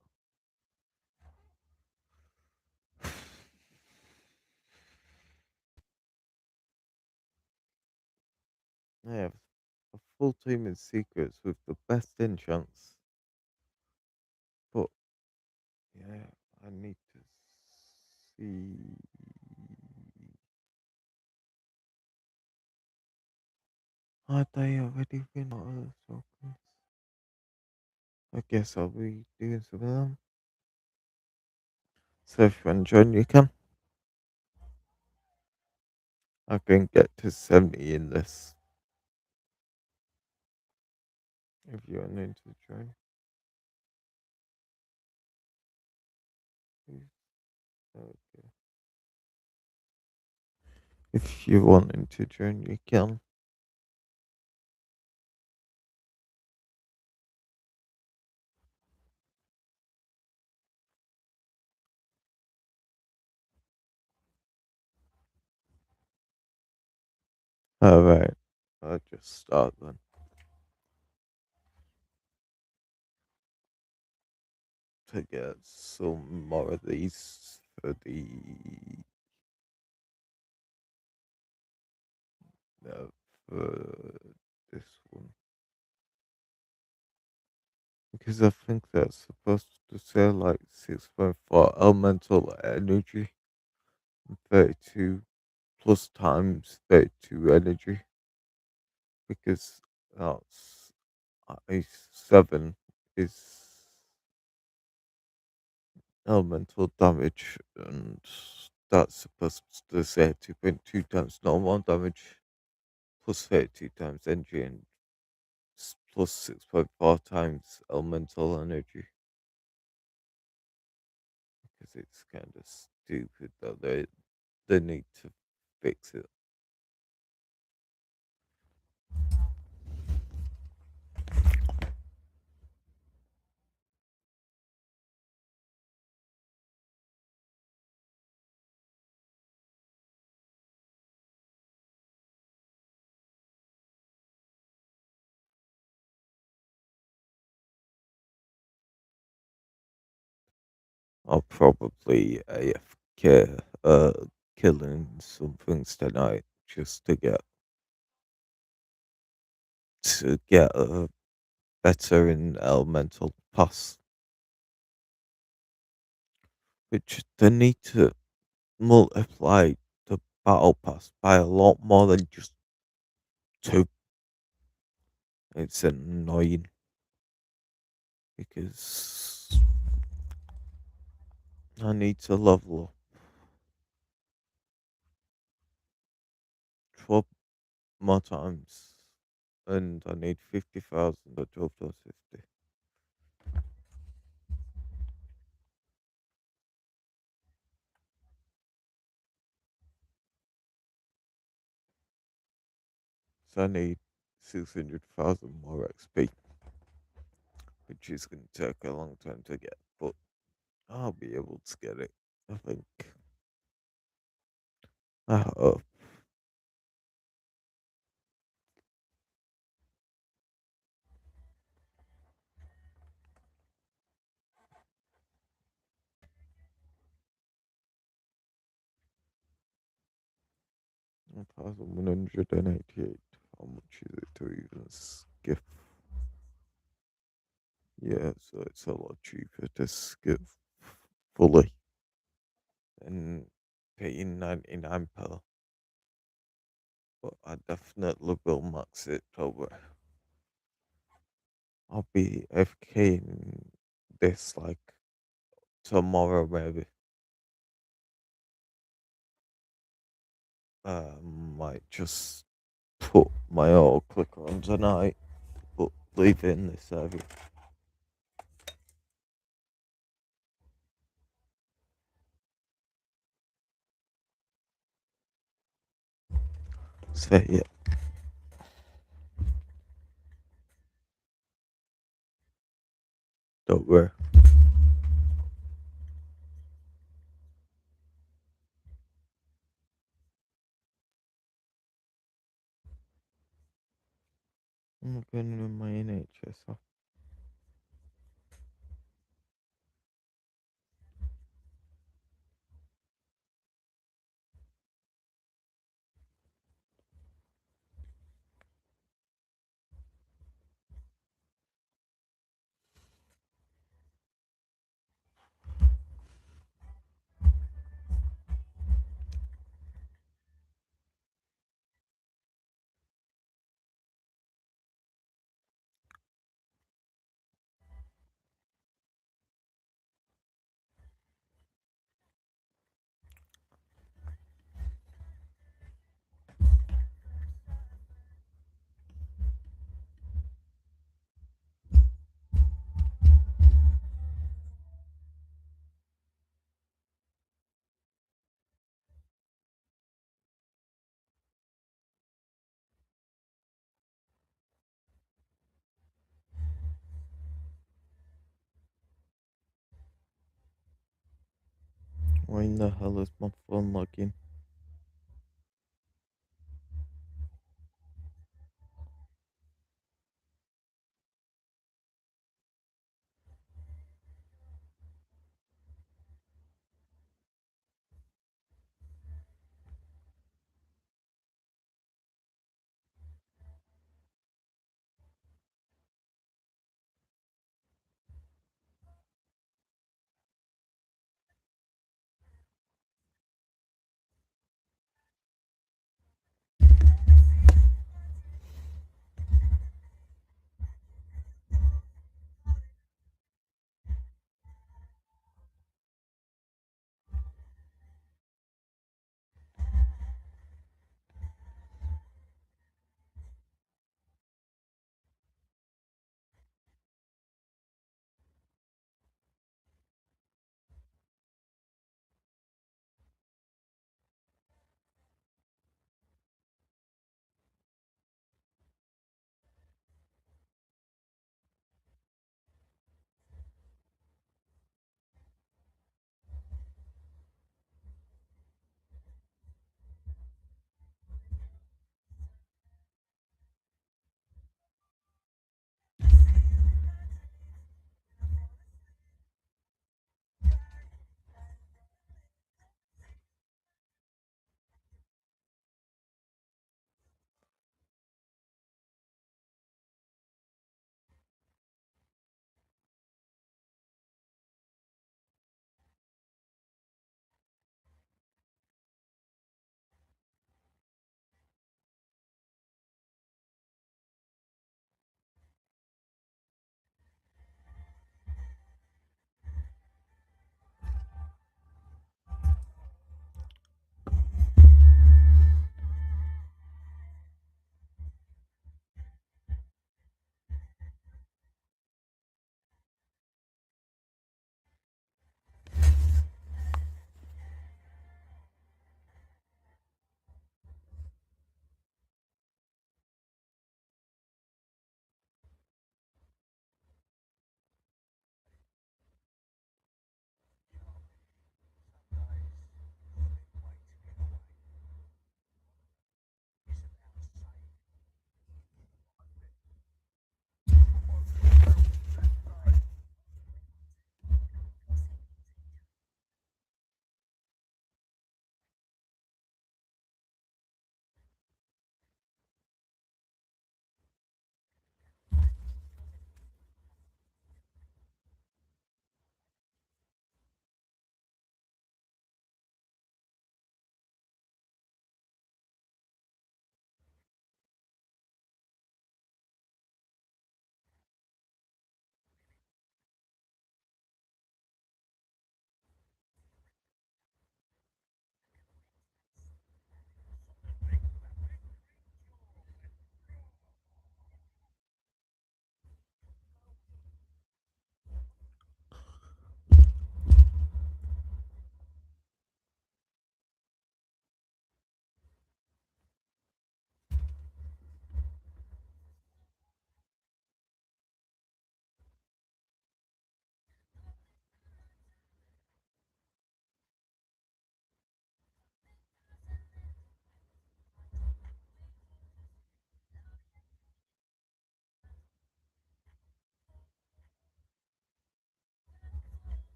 I have a full team in secrets with the best enchants, but yeah, I need to see. Are they already been on tokens? I guess I'll be doing some of them. So if you want to join, you can. I can get to 70 in this. If you're wanting to join. Okay. If you're wanting to join, you can. Alright. I'll just start then. To get some more of these for for this one. because I think that's supposed to say like 6.4 elemental energy, 32 plus times 32 energy, because that's 7 is elemental damage, and that's supposed to say 2.2 times normal damage plus 32 times energy and plus 6.4 times elemental energy. Because it's kind of stupid that they need to fix it. I'll probably AFK killing some things tonight just to get a better in elemental pass. Which they need to multiply the battle pass by a lot more than just 2. It's annoying because I need to level up 12 more times, and I need 50,000 or 12,050. So I need 600,000 more XP, which is going to take a long time to get, but I'll be able to get it, I think. I hope. 1,188. How much is it to even skip? Yeah, so it's a lot cheaper to skip fully than paying 99 per. But I definitely will max it over. I'll be FKing this like tomorrow maybe. Might just put my auto clicker on tonight, but leave it in the server. So yeah. Don't worry. I'm going to my NHS off. Why in the hell is my phone lagging?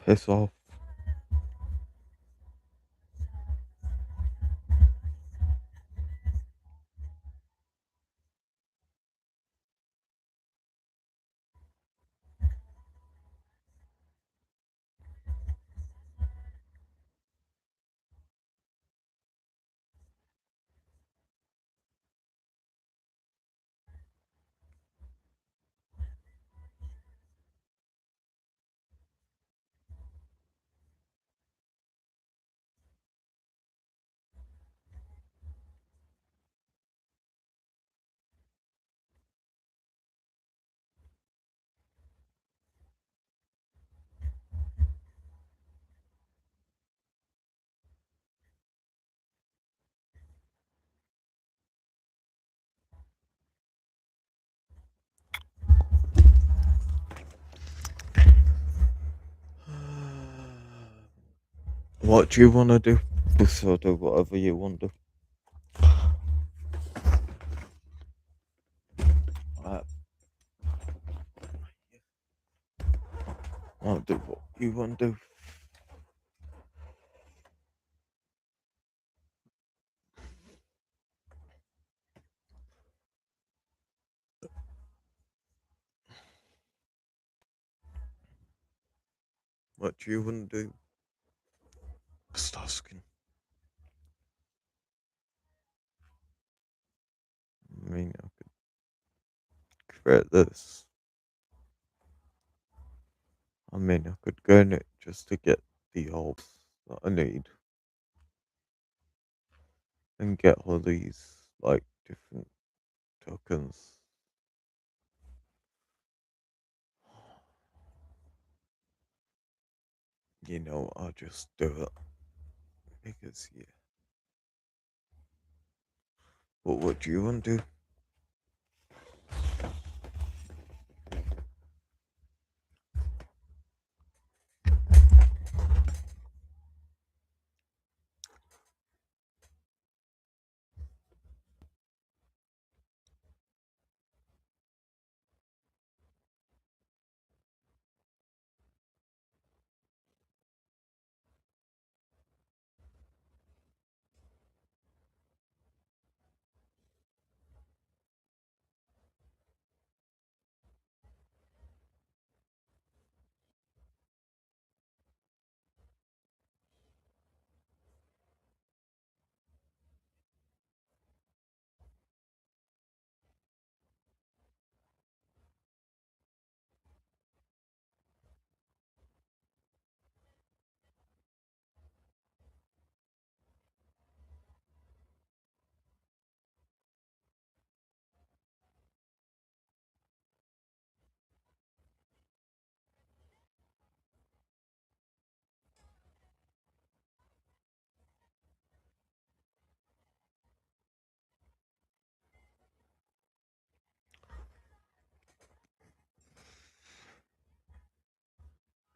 Piss off. What do you want to do? So do whatever you want to. I'll do what you want to do. What do you want to do? Just asking. I mean, I could create this. I mean, I could go in it just to get the orbs that I need. And get all these, like, different tokens. You know, I'll just do it. Because, yeah. But what do you want to do?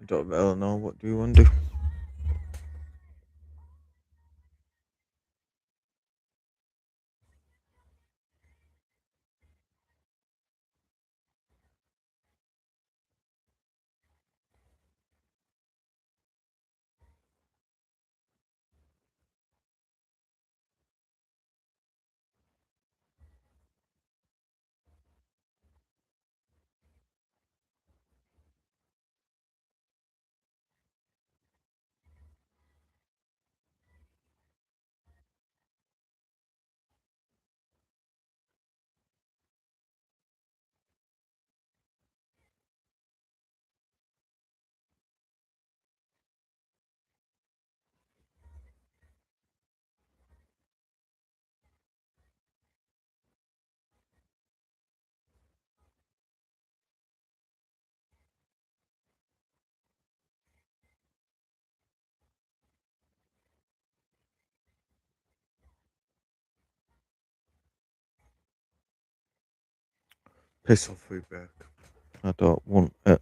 I don't really know. What do you want to do? Piss off, feedback. I don't want it.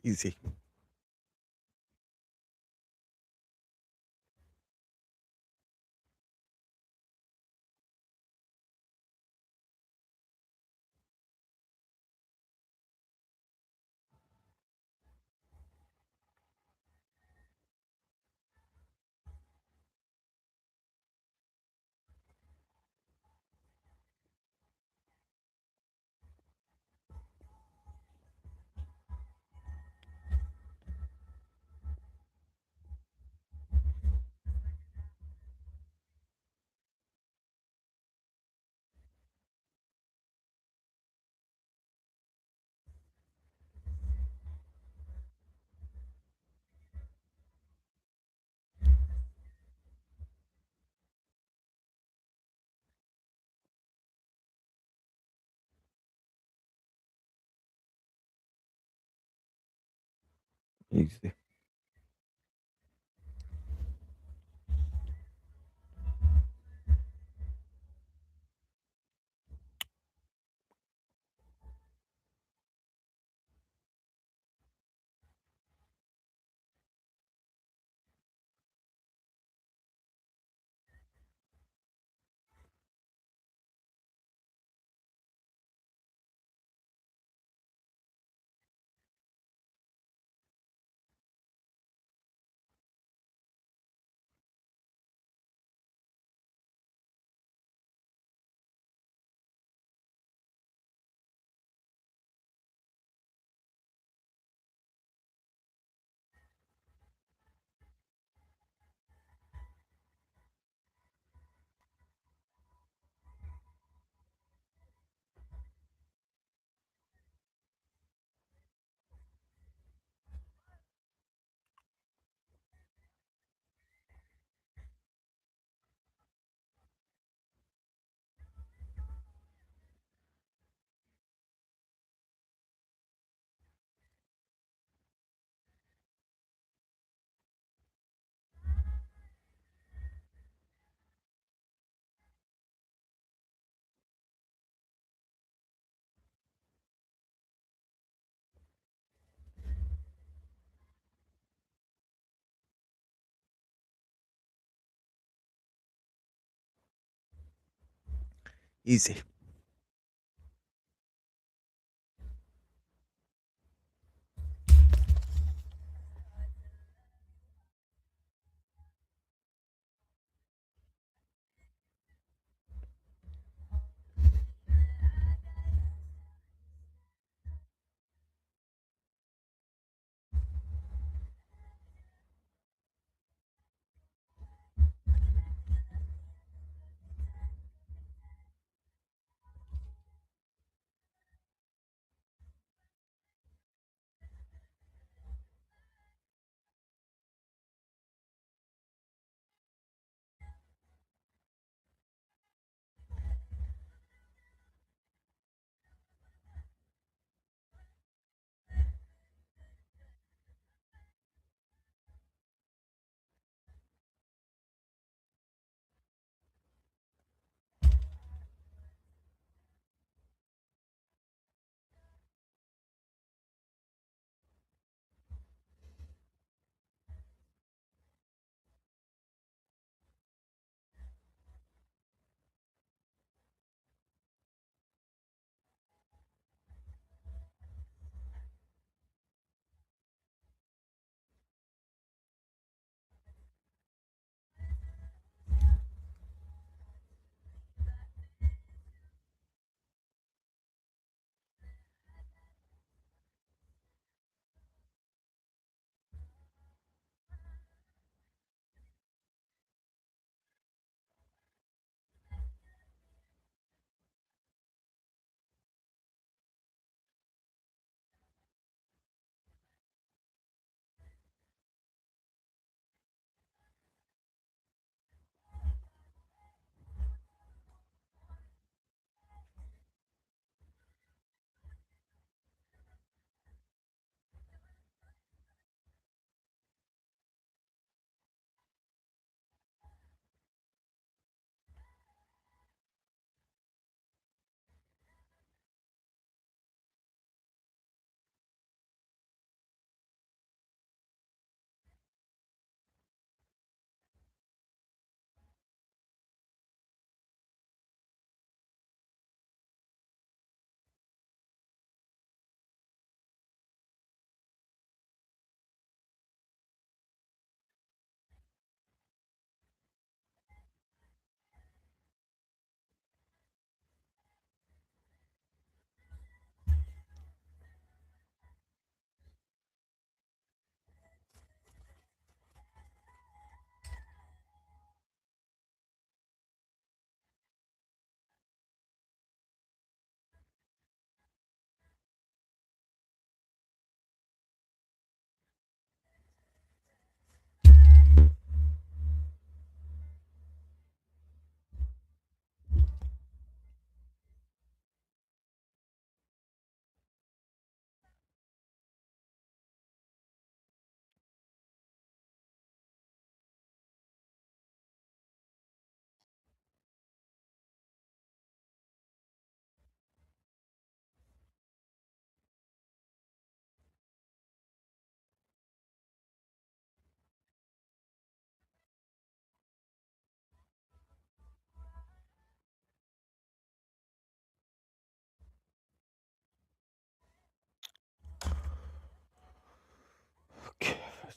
Easy. Easy. Easy.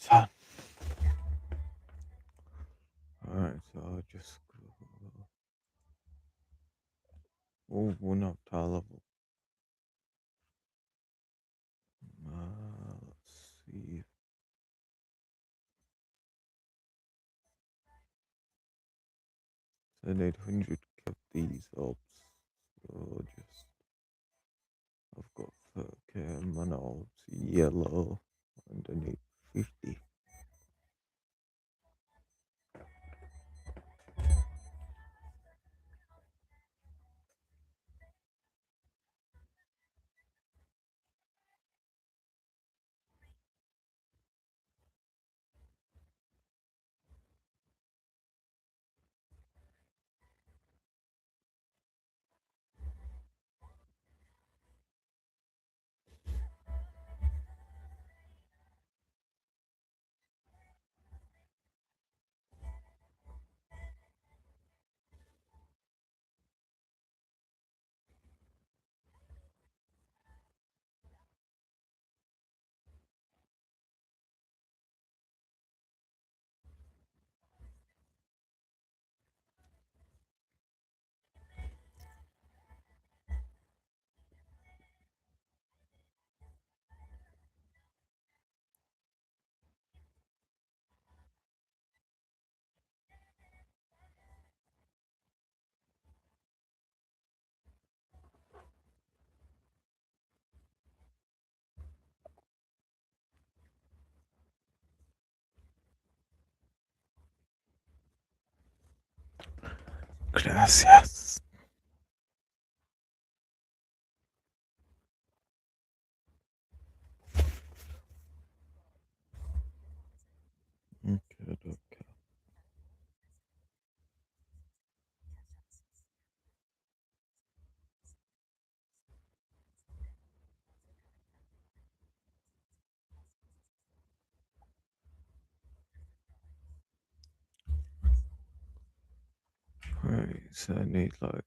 So, alright, so I'll just go. Oh, not tolerable. Let's see. So I need 100 of these ops. So just I've got 30 mana ops yellow and I need 50. Gracias. Okay, okay. Right, so I need like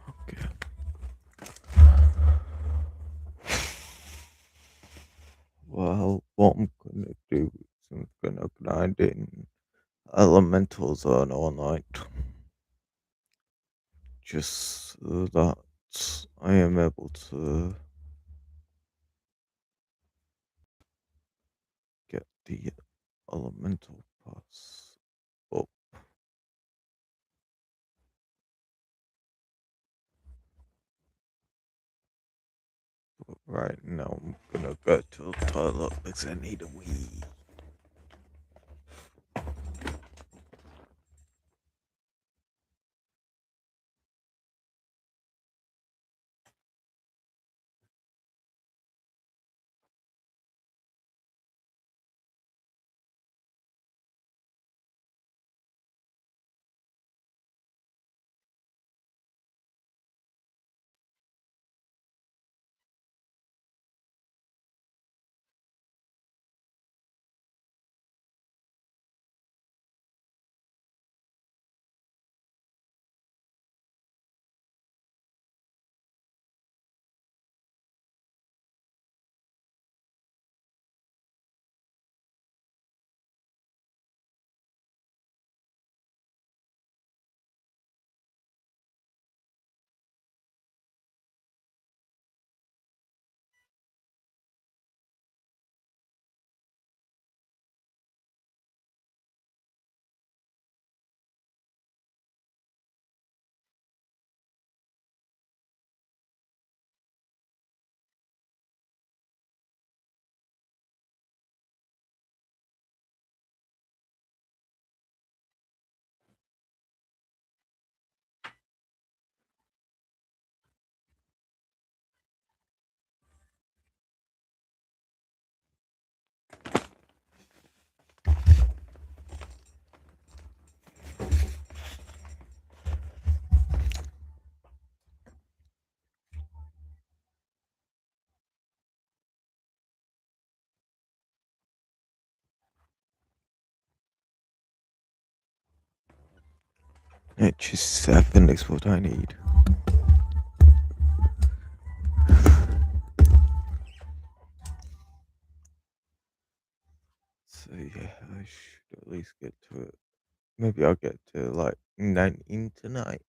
okay. Well, what I'm gonna do is I'm gonna grind in elementals on all night. just that I am able to get the elemental pass up. But right now, I'm gonna go to the toilet because I need a wee. It's just 7 is what I need. So yeah, I should at least get to it. Maybe I'll get to like 19 tonight.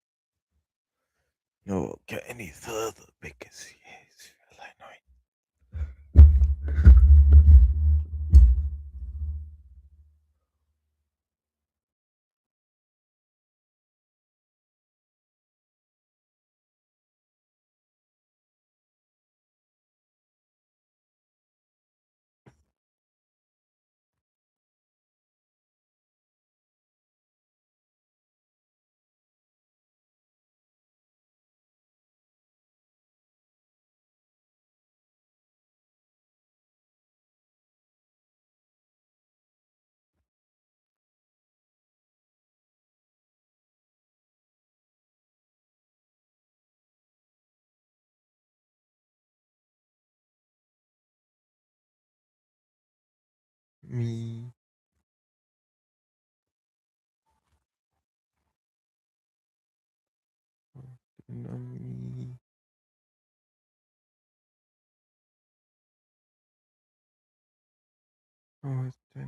No, I'll get any further because yeah, it's really annoying. Me. Me. Oh, it's me.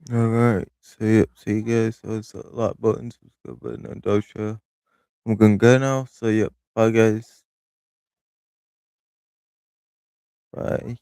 Alright, so yep, see you guys. So it's a like button, subscribe button, and don't share. I'm gonna go now. So yep, bye guys. Bye.